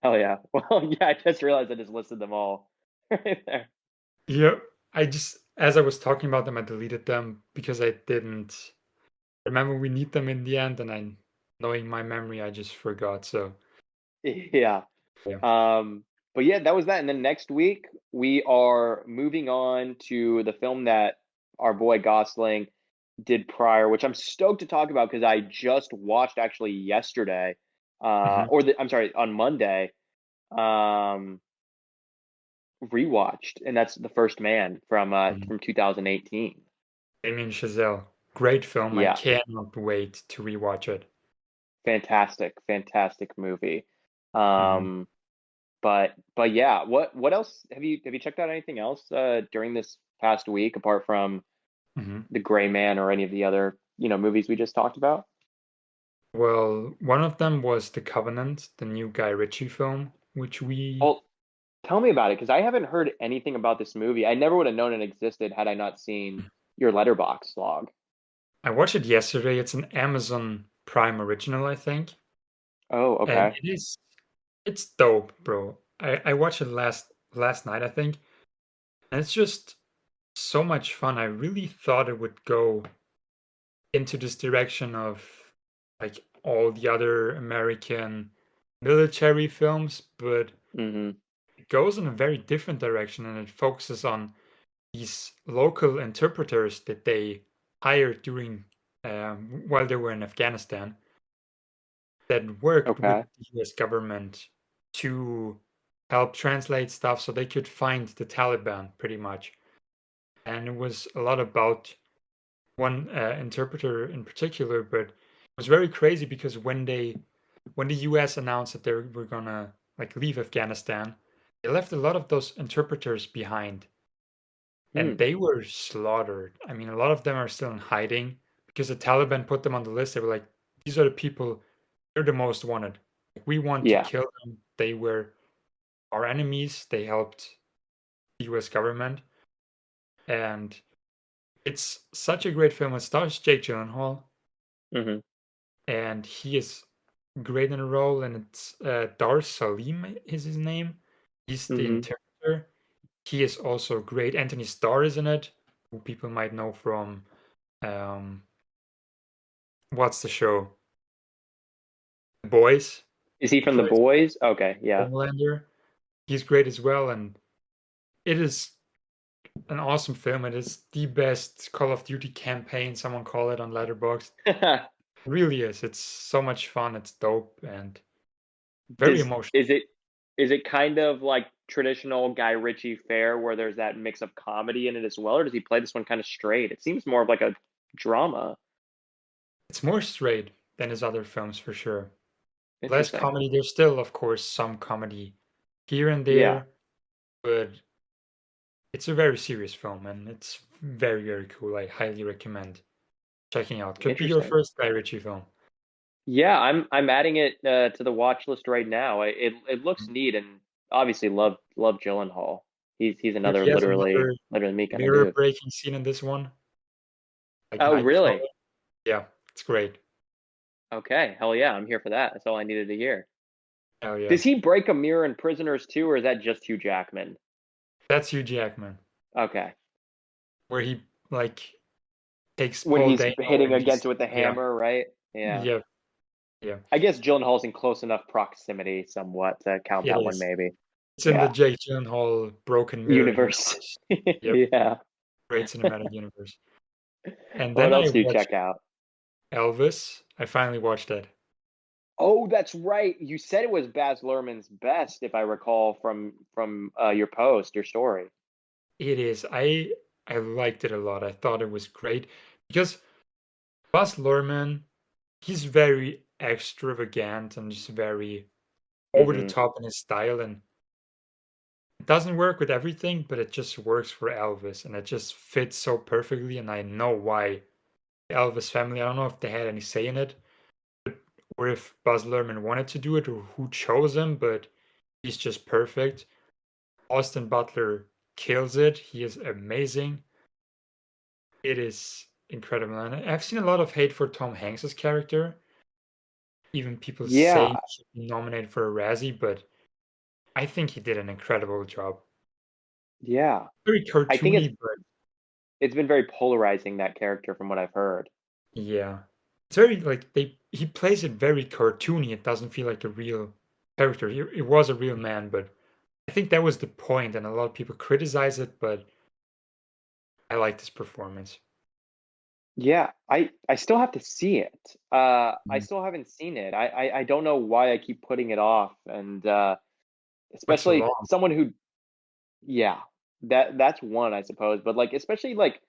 Hell yeah. Well, yeah, I just realized I just listed them all right there. Yeah, I just as I was talking about them, I deleted them because I didn't remember we need them in the end, and knowing my memory, I just forgot. So Yeah. yeah. But yeah, that was that. And then next week we are moving on to the film that our boy Gosling did prior, which I'm stoked to talk about because I just watched actually yesterday, Hmm. I'm sorry, on Monday, um, rewatched, and that's The First Man Hmm. from 2018. Damien Chazelle, great film. I Yeah, cannot wait to rewatch it. fantastic, fantastic movie. Hmm. Um, but yeah, what else have you checked out anything else during this past week apart from Hmm. The Gray Man or any of the other movies we just talked about? Well, one of them was The Covenant, the new Guy Ritchie film, which we Well, tell me about it because I haven't heard anything about this movie. I never would have known it existed had I not seen your letterbox log. I watched it yesterday. It's an Amazon Prime original, I think. Oh, And okay. it's dope, bro. I watched it last night, I think. And it's just so much fun. I really thought it would go into this direction of like all the other American military films, but Mm-hmm. it goes in a very different direction and it focuses on these local interpreters that they hired during while they were in Afghanistan that worked with Okay. the US government to help translate stuff so they could find the Taliban pretty much. And it was a lot about one interpreter in particular, but it was very crazy because when the US announced that they were gonna like leave Afghanistan, they left a lot of those interpreters behind and Hmm. they were slaughtered. I mean, a lot of them are still in hiding because the Taliban put them on the list. They were like, these are the people, they're the most wanted. We want to Yeah. kill them. They were our enemies. They helped the US government. And it's such a great film. It stars Jake Gyllenhaal, Mm-hmm. and he is great in a role. And it's Dar Salim is his name. He's the Mm-hmm. interpreter. He is also great. Anthony Starr is in it, who people might know from um, what's the show? The Boys. Is he He from The plays Boys? Okay. Yeah. Homelander. He's great as well, and it is an awesome film. It is the best Call of Duty campaign, someone call it on Letterboxd. It really is. It's so much fun. It's dope and very Does emotional. is it kind of like traditional Guy Ritchie fare where there's that mix of comedy in it as well, or does he play this one kind of straight? It seems more of like a drama. It's more straight than his other films for sure. Less Interesting. comedy. There's still, of course, some comedy here and Yeah. there, but it's a very serious film and it's very, very cool. I highly recommend checking out. Could be your Interesting. first Guy Ritchie film. Yeah, I'm adding it to the watch list right now. It looks neat, and obviously love Gyllenhaal. He's Yep, another he has another literally me kind of mirror dude. breaking scene in this one, like Oh, Nightcrawler. really? Yeah, it's great. Okay, hell yeah, I'm here for that. That's all I needed to hear. Oh yeah. Does he break a mirror in Prisoners too, or is that just Hugh Jackman? That's Hugh Jackman, Okay, where he like takes when Paul he's Dano hitting and against just it with the yeah, hammer, right? Yeah. yeah, yeah. I guess Gyllenhaal's in close enough proximity, somewhat, to count It that one, is. maybe. It's in the Yeah. Jake Gyllenhaal Broken Mirror Universe. universe. Yep, Yeah. great cinematic universe. And What then I else do you watched check out? Elvis. I finally watched that. Oh, that's right. You said it was Baz Luhrmann's best, if I recall from your post, your story. It is. I liked it a lot. I thought it was great because Baz Luhrmann, he's very extravagant and just very over the Mhm. top in his style, and it doesn't work with everything, but it just works for Elvis, and it just fits so perfectly. And I know why the Elvis family. I don't know if they had any say in it, or if Buzz Luhrmann wanted to do it, or who chose him, but he's just perfect. Austin Butler kills it. He is amazing. It is incredible. And I've seen a lot of hate for Tom Hanks's character. Even people saying Yeah, he should be nominated for a Razzie, but I think he did an incredible job. yeah. Very I think cartoony, but it's been very polarizing, that character, from what I've heard. yeah. It's very like they he plays it very cartoony. It doesn't feel like a real character. It was a real man, but I think that was the point, and a lot of people criticize it, but I like this performance. Yeah, I still have to see it. I Mm. still haven't seen it. I don't know why I keep putting it off, and It's so especially long. someone who, yeah, that's one, I suppose. But like, especially like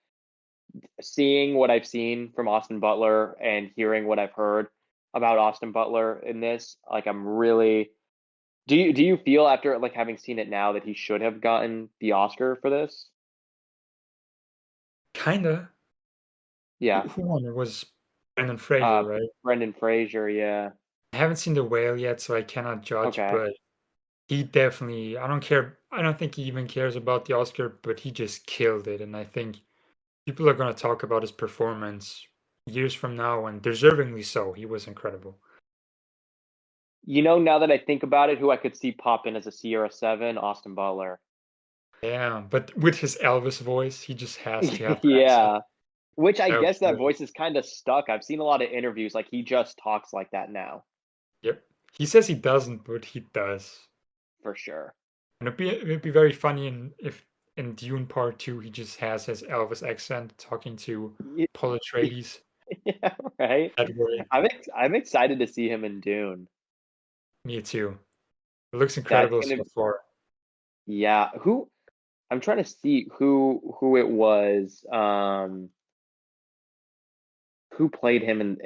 seeing what I've seen from Austin Butler and hearing what I've heard about Austin Butler in this, like I'm really. Do you feel, after like having seen it now, that he should have gotten the Oscar for this? Kinda. Yeah. Who won? It was Brendan Fraser, Uh, right? Brendan Fraser. Yeah. I haven't seen The Whale yet, so I cannot judge, Okay. but he definitely I don't care. I don't think he even cares about the Oscar, but he just killed it, and I think people are gonna talk about his performance years from now, and deservingly so. He was incredible. Now that I think about it, who I could see pop in as a Sierra 7, Austin Butler. Yeah, but with his Elvis voice, he just has to have the accent. Yeah. Which I That would guess be that great. voice is kind of stuck. I've seen a lot of interviews, like he just talks like that now, Yep. He says he doesn't, but he does. for sure. And it'd be very funny if in Dune Part 2 he just has his Elvis accent talking to Ye- Paul Atreides Yeah, right. that way. I'm excited to see him in Dune. Me too. It looks That's incredible gonna so far. Yeah. Who I'm trying to see who it was. Who played him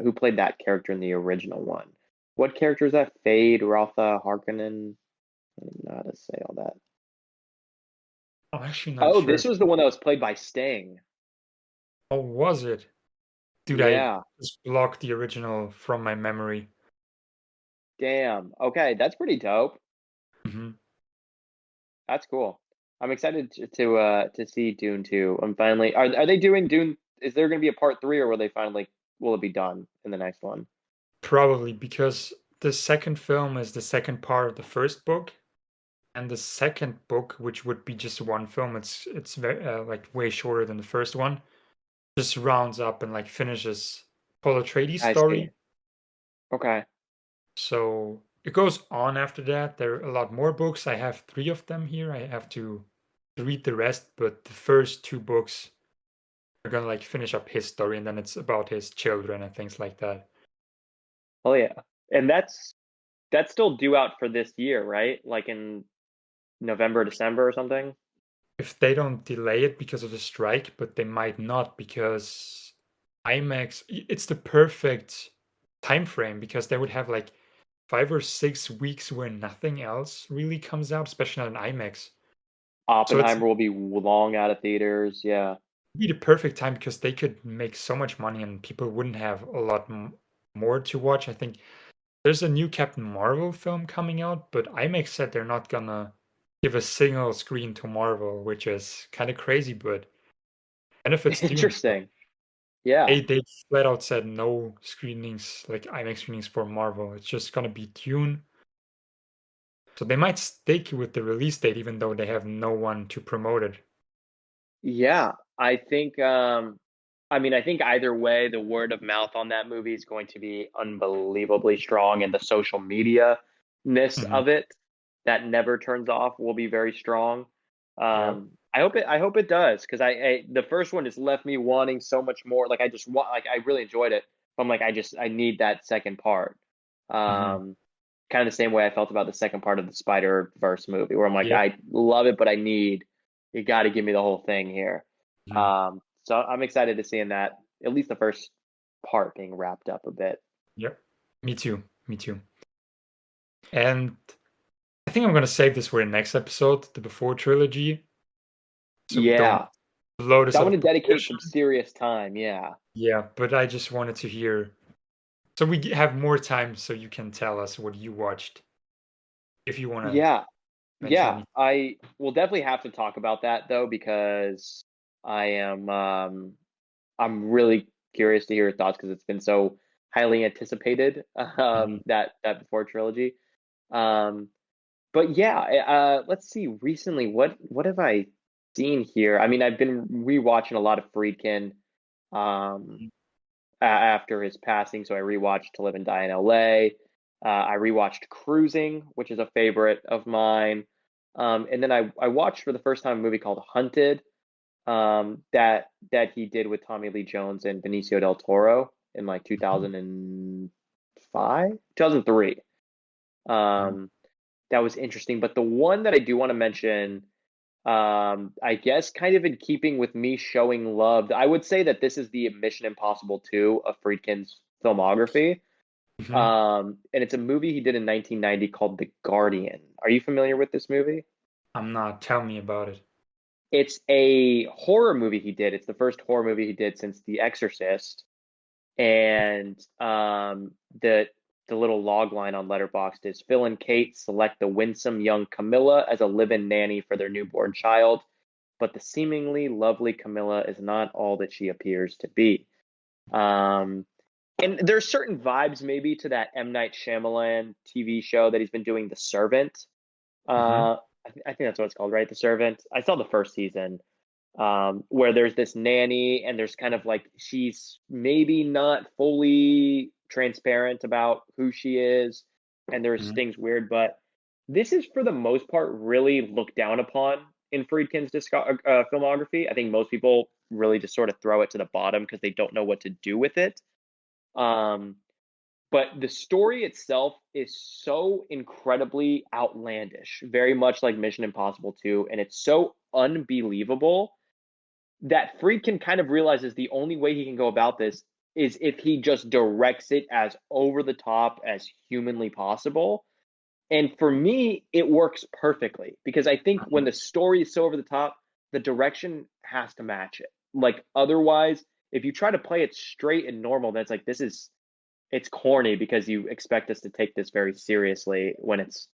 who played that character in the original one? What character is that? Fade Ralpha Harkonnen. I don't know how to say all that. I'm actually not Oh, sure. this was the one that was played by Sting. Oh, was it? Dude, I Yeah. just blocked the original from my memory. Damn. Okay, that's pretty dope. Mhm. That's cool. I'm excited to see Dune 2. I'm finally are they doing Dune? Is there going to be a part 3, or will it be done in the next one? Probably because the second film is the second part of the first book, and the second book, which would be just one film, it's very like way shorter than the first one. Just rounds up and like finishes Paul Atreides' I see. story. Okay. So it goes on after that. There are a lot more books. I have 3 of them here. I have to read the rest, but the first 2 books are gonna like finish up his story, and then it's about his children and things like that. Oh yeah. And that's still due out for this year, right? Like in November, December or something? If they don't delay it because of the strike, but they might not because it's the perfect time frame because they would have like 5 or 6 weeks where nothing else really comes out, especially on IMAX. So it's Oppenheimer will be long out of theaters. Yeah. be the perfect time because they could make so much money and people wouldn't have a lot more to watch. I think there's a new Captain Marvel film coming out, but IMAX said they're not gonna give a single screen to Marvel, which is kind of crazy, but benefits Dune. So Interesting. Yeah. they flat out said no screenings, like IMAX screenings for Marvel. It's just gonna be Dune. So they might stick with the release date even though they have no one to promote it. Yeah. I think either way, the word of mouth on that movie is going to be unbelievably strong, and the social media ness Mhm. of it that never turns off will be very strong. Yep. I hope it does, because the first one just left me wanting so much more. Like I just want like I really enjoyed it. But I'm like I need that second part. Mhm. Um, Kind of the same way I felt about the second part of the Spider Verse movie, where I'm like, Yep. I love it, but you got to give me the whole thing here. Mhm. So I'm excited to seeing that, at least the first part being wrapped up a bit. Yep. Me too. Me too. And I think I'm gonna save this for the next episode, the Before trilogy, so we don't Yeah. blow this So I out want of to dedicate proportion. some serious time. Yeah. Yeah, but I just wanted to hear, so we have more time, so you can tell us what you watched if you want to Yeah. mention Yeah. any. I will definitely have to talk about that though, because I am, I'm really curious to hear your thoughts because it's been so highly anticipated, Mhm. that Before trilogy. Um, but yeah, let's see. Recently, what have I seen here? I mean, I've been rewatching a lot of Friedkin, um, after his passing. So I rewatched To Live and Die in L.A. I rewatched Cruising, which is a favorite of mine. And then I watched for the first time a movie called Hunted, that he did with Tommy Lee Jones and Benicio del Toro in like Mhm. 2005, 2003. Mhm. Um, that was interesting. But the one that I do want to mention, I guess kind of in keeping with me showing love, I would say that this is the Mission Impossible 2 of Friedkin's filmography. Mhm. And it's a movie he did in 1990 called The Guardian. Are you familiar with this movie? I'm not. Tell me about it. It's a horror movie he did. It's the first horror movie he did since The Exorcist. And the little log line on Letterboxd is Phil and Kate select the winsome young Camilla as a live-in nanny for their newborn child, but the seemingly lovely Camilla is not all that she appears to be. Um, and there's certain vibes maybe to that M. Night Shyamalan TV show that he's been doing, The Servant. Hmm. I think that's what it's called, right? The Servant. I saw the first season, where there's this nanny and there's kind of like she's maybe not fully transparent about who she is, and there's Hmm. things weird, but this is for the most part really looked down upon in Friedkin's filmography. I think most people really just sort of throw it to the bottom because they don't know what to do with it. Um, but the story itself is so incredibly outlandish, very much like Mission Impossible 2, and it's so unbelievable that Friedkin kind of realizes the only way he can go about this is if he just directs it as over the top as humanly possible. And for me, it works perfectly because I think when the story is so over the top, the direction has to match it. Like otherwise, if you try to play it straight and normal, then it's like it's corny because you expect us to take this very seriously when it's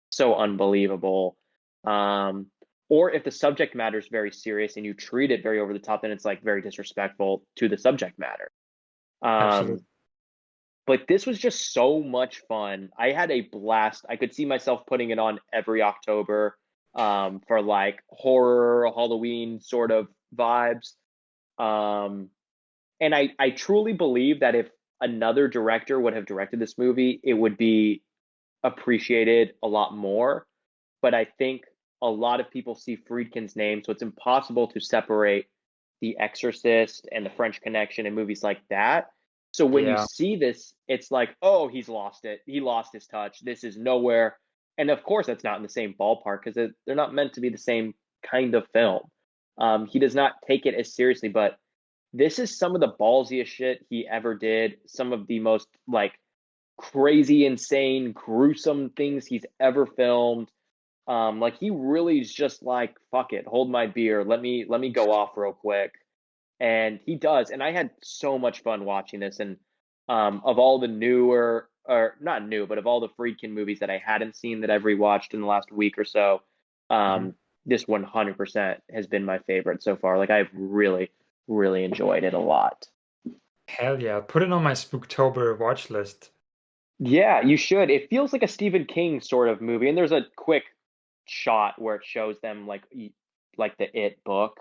so unbelievable. Um, or if the subject matter is very serious and you treat it very over the top, then it's like very disrespectful to the subject matter. Absolutely. Um, but this was just so much fun. I had a blast. I could see myself putting it on every October, for like horror, Halloween sort of vibes. Um, and I truly believe that if another director would have directed this movie, it would be appreciated a lot more. But I think a lot of people see Friedkin's name, so it's impossible to separate The Exorcist and The French Connection and movies like that. So when you Yeah. see this, it's like, oh, he's lost it. He lost his touch. This is nowhere. And of course, that's not in the same ballpark because they're not meant to be the same kind of film. He does not take it as seriously, but this is some of the ballsiest shit he ever did. Some of the most like crazy, insane, gruesome things he's ever filmed. Like he really is just like, fuck it, hold my beer, let me go off real quick, and he does. And I had so much fun watching this. And of all the newer, or not new, but of all the Friedkin movies that I hadn't seen that I've rewatched in the last week or so, Mhm. this 100% has been my favorite so far. Like I've really, really enjoyed it a lot. Hell yeah. Put it on my Spooktober watch list. Yeah, you should. It feels like a Stephen King sort of movie, and there's a quick shot where it shows them like the It book,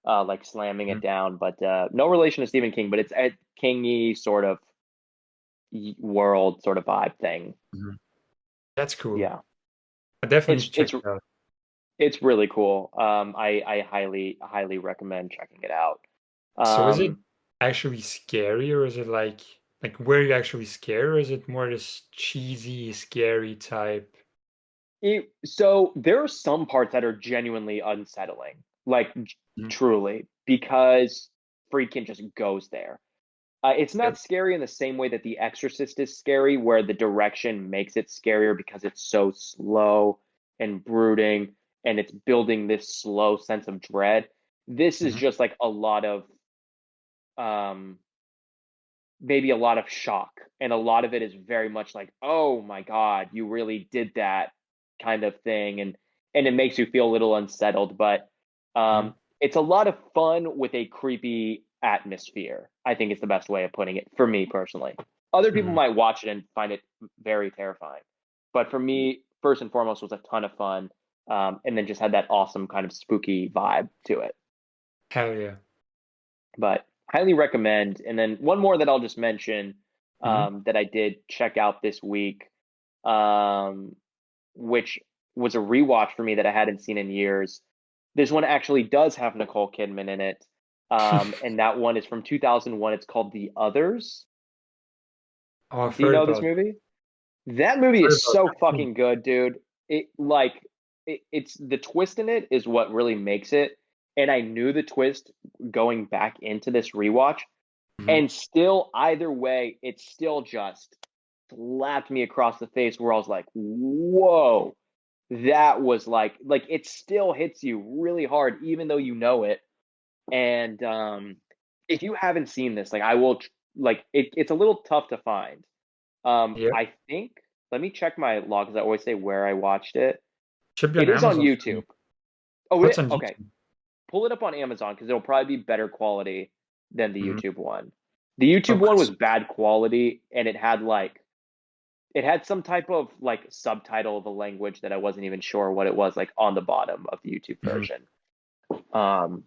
like slamming Mhm. it down. But no relation to Stephen King, but it's a Kingy sort of world sort of vibe thing. Mhm. That's cool. Yeah, I definitely need it's to check it's it out. it's really cool. I highly recommend checking it out. So is it Um, actually scary, or is it like were you actually scared, or is it more this cheesy, scary type? so there are some parts that are genuinely unsettling, like Mhm. truly, because Friedkin just goes there. It's Yep. not scary in the same way that The Exorcist is scary, where the direction makes it scarier because it's so slow and brooding, and it's building this slow sense of dread. This is Mhm. just like a lot of um, maybe a lot of shock, and a lot of it is very much like, oh my god, you really did that kind of thing, and it makes you feel a little unsettled, but Mhm. it's a lot of fun with a creepy atmosphere, I think is the best way of putting it for me personally. Other people Mhm. might watch it and find it very terrifying, but for me, first and foremost, was a ton of fun, and then just had that awesome kind of spooky vibe to it. Hell yeah. But highly recommend. And then one more that I'll just mention, Mhm. that I did check out this week, um, which was a rewatch for me that I hadn't seen in years. This one actually does have Nicole Kidman in it, and that one is from 2001. It's called The Others. Oh, I've Do you heard know this about movie? That movie heard is about so that scene. fucking good, dude. It like it's the twist in it is what really makes it. And I knew the twist going back into this rewatch, Mhm. and still, either way, it still just slapped me across the face where I was like, whoa, that was like it still hits you really hard, even though you know it. And if you haven't seen this, like I will like it's a little tough to find. Yeah. I think let me check my log because I always say where I watched it. Should be on It is on Amazon for me. YouTube. Oh, What's on okay. YouTube? Pull it up on Amazon because it'll probably be better quality than the Mhm. YouTube one. The YouTube Oh, one was 'cause bad quality, and it had some type of like subtitle of a language that I wasn't even sure what it was, like on the bottom of the YouTube mhm. version. Um,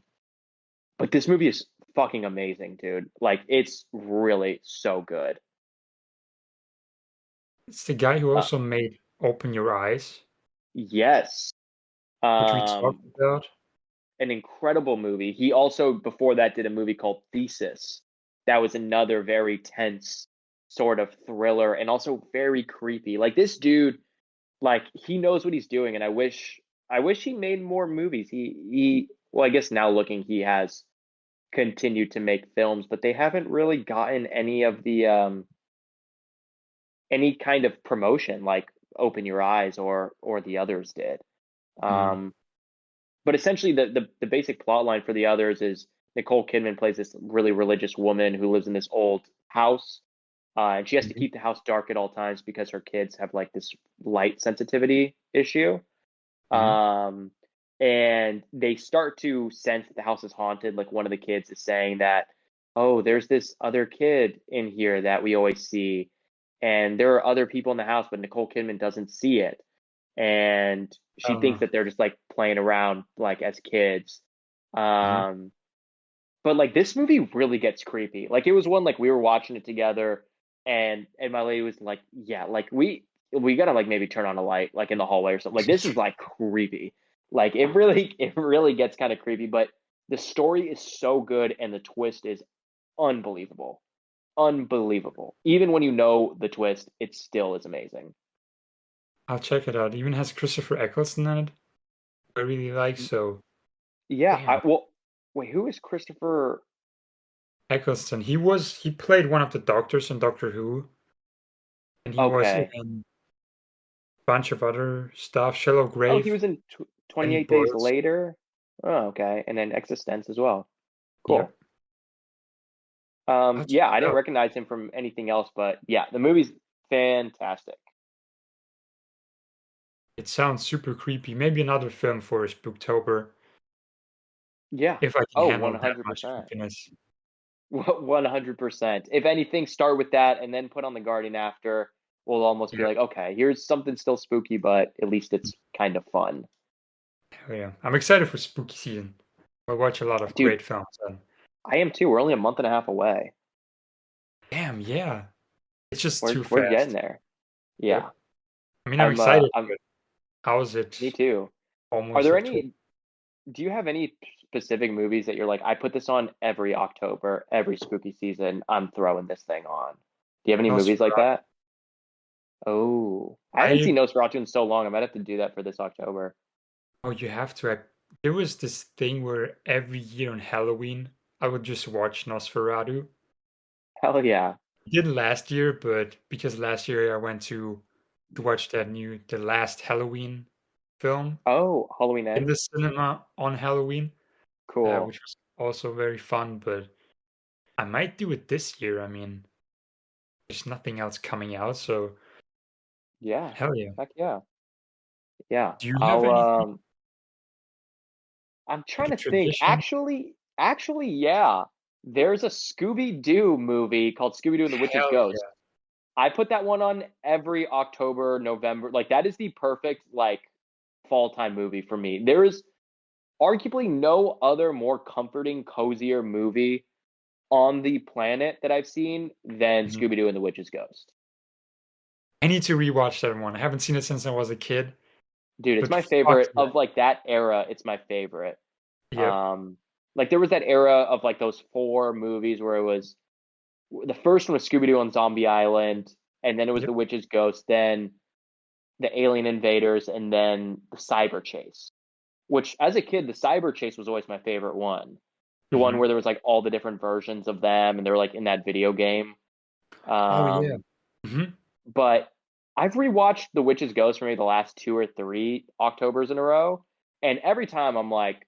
but this movie is fucking amazing, dude. Like it's really so good. It's the guy who Uh, also made Open Your Eyes, yes. which we talked Um, about. an incredible movie. He also before that did a movie called Thesis. That was another very tense sort of thriller and also very creepy. Like this dude, like he knows what he's doing, and I wish he made more movies. He well, I guess now looking, he has continued to make films, but they haven't really gotten any of the any kind of promotion like Open Your Eyes or the others did. Mhm. Um, but essentially the basic plot line for the others is Nicole Kidman plays this really religious woman who lives in this old house, and she has to Mhm. keep the house dark at all times because her kids have like this light sensitivity issue. Mhm. Um, and they start to sense that the house is haunted. Like one of the kids is saying that, oh, there's this other kid in here that we always see, and there are other people in the house, but Nicole Kidman doesn't see it, and she thinks Uh, that they're just like playing around like as kids. mhm. Um, but like this movie really gets creepy. Like it was one like we were watching it together, and my lady was like, "Yeah, like we gotta like maybe turn on a light like in the hallway or something." Like this is like creepy. Like it really gets kind of creepy. But the story is so good, and the twist is unbelievable, unbelievable. Even when you know the twist, it still is amazing. I'll check it out. It even has Christopher Eccleston in it. I really like, so Yeah. damn. Wait, who is Christopher? Eccleston. He played one of the doctors in Doctor Who, and he was Okay. in a bunch of other stuff. Shallow Oh, he Grave, was in Penny 28 Days Boyles. Later. Oh, okay. And then Existence as well. Yep. Cool. I'll check Yeah, I it didn't out. recognize him from anything else, but yeah, the movie's fantastic. It sounds super creepy. Maybe another film for Spooktober, Yeah. if I can Oh, handle that much 100%. creepiness. 100%. If anything, start with that and then put on The Guardian after. We'll almost be Yeah. like, okay, here's something still spooky, but at least it's kind of fun. Oh, yeah. I'm excited for spooky season. I watch a lot of Dude, great films. And I am too. We're only a month and a half away. damn, yeah. It's just too We're getting fast. there. Yeah. Yep. I mean, I'm I'm excited, I'm but how is it me too. Are almost there October? any do you have any specific movies that you're like, I put this on every October, every spooky season, I'm throwing this thing on? Do you have any movies like Nosferatu. that? Oh, I haven't I seen Nosferatu in so long. I might have to do that for this October. Oh, you have to. There was this thing where every year on Halloween, I would just watch Nosferatu. Hell yeah. I did last year, but because last year I went to watch the last Halloween film Oh, Halloween in the Ends. cinema on Halloween, Cool. which was also very fun. But I might do it this year. I mean, there's nothing else coming out, so Yeah. hell yeah. Heck yeah. Yeah. Do you have anything I'm like trying a to think. tradition? Actually, yeah. There's a Scooby-Doo movie called Scooby-Doo and the Witch's Hell Ghost. yeah. I put that one on every October, November. Like that is the perfect like fall time movie for me. There is arguably no other more comforting, cozier movie on the planet that I've seen than Mhm. Scooby-Doo and the Witch's Ghost. I need to rewatch that one. I haven't seen it since I was a kid, Dude, it's but my fuck favorite yeah. of like that era. It's my favorite. Yep. Um, like there was that era of like those four movies where it was the first one was Scooby Doo on Zombie Island, and then it was Yep. the Witch's Ghost, then the Alien Invaders, and then the Cyber Chase. Which, as a kid, the Cyber Chase was always my favorite one. The one Mhm. where there was like all the different versions of them, and they were like in that video game. Oh yeah. Um, Mhm. but I've rewatched The Witch's Ghost for maybe the last 2 or 3 Octobers in a row, and every time I'm like,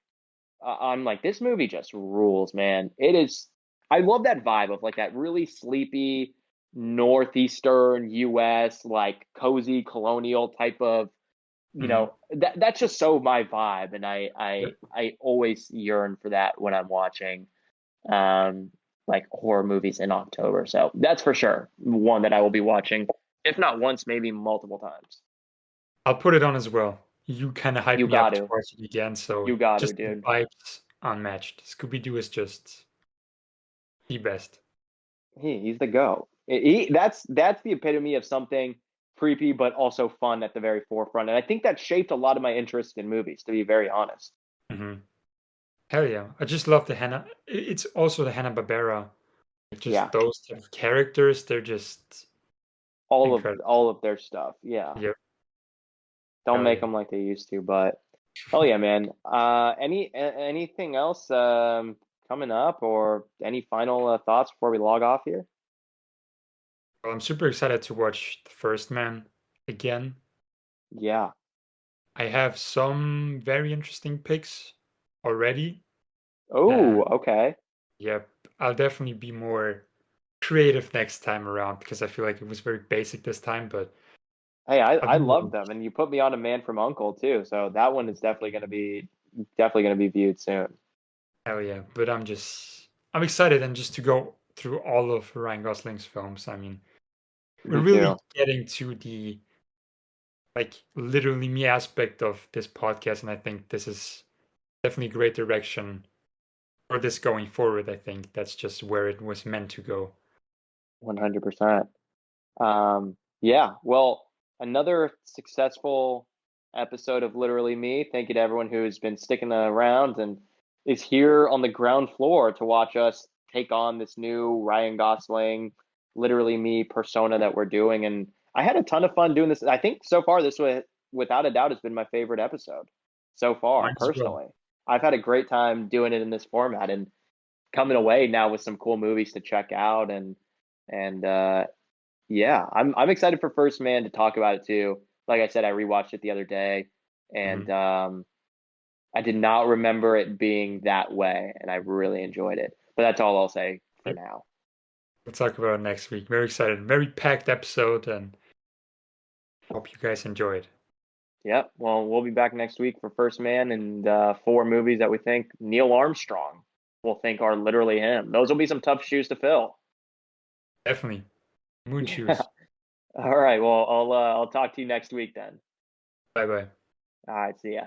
this movie just rules, man. It is. I love that vibe of like that really sleepy northeastern U.S. like cozy colonial type of Mhm. that's just so my vibe, and I Yep. I I always yearn for that when I'm watching um like horror movies in October. So that's for sure one that I will be watching, if not once, maybe multiple times. I'll put it on as well. You kind of hyped You me up got to to, watch it again, so you got to, just the dude. vibes unmatched. Scooby-Doo is just the best. He's the go. That's the epitome of something creepy but also fun at the very forefront, and I think that shaped a lot of my interest in movies. To be very honest, Mhm. Hell yeah. I just love the Hanna. It's also the Hanna-Barbera. yeah, Just those type of characters, they're just incredible. all of their stuff. Yeah, Yep. don't Hell make yeah. them like they used to, but oh yeah, man. Anything else coming up, or any final thoughts before we log off here? Well, I'm super excited to watch The First Man again. Yeah. I have some very interesting picks already. Oh, Uh, okay. yep. I'll definitely be more creative next time around because I feel like it was very basic this time, but Hey, I'll I be more love them, and you put me on a Man from Uncle too, so that one is definitely gonna be viewed soon. hell yeah. But I'm excited and just to go through all of Ryan Gosling's films. I mean, we're Me too. really getting to the like literally me aspect of this podcast, and I think this is definitely a great direction for this going forward. I think that's just where it was meant to go. 100%. Yeah, well, another successful episode of Literally Me. Thank you to everyone who's been sticking around and is here on the ground floor to watch us take on this new Ryan Gosling, Literally Me persona that we're doing. And I had a ton of fun doing this. I think so far, this was, without a doubt, has been my favorite episode so far, Mine as well. personally. I've had a great time doing it in this format and coming away now with some cool movies to check out and yeah, I'm excited for First Man to talk about it too. Like I said, I rewatched it the other day, and Mhm. I did not remember it being that way, and I really enjoyed it. But that's all I'll say for Yep. now. We'll talk about it next week. Very excited. Very packed episode, and hope you guys enjoyed. Yep. Well, we'll be back next week for First Man and 4 movies that we think Neil Armstrong will think are literally him. Those will be some tough shoes to fill. Definitely. Moon Yeah. shoes. All right. Well, I'll talk to you next week then. Bye bye. All right. See ya.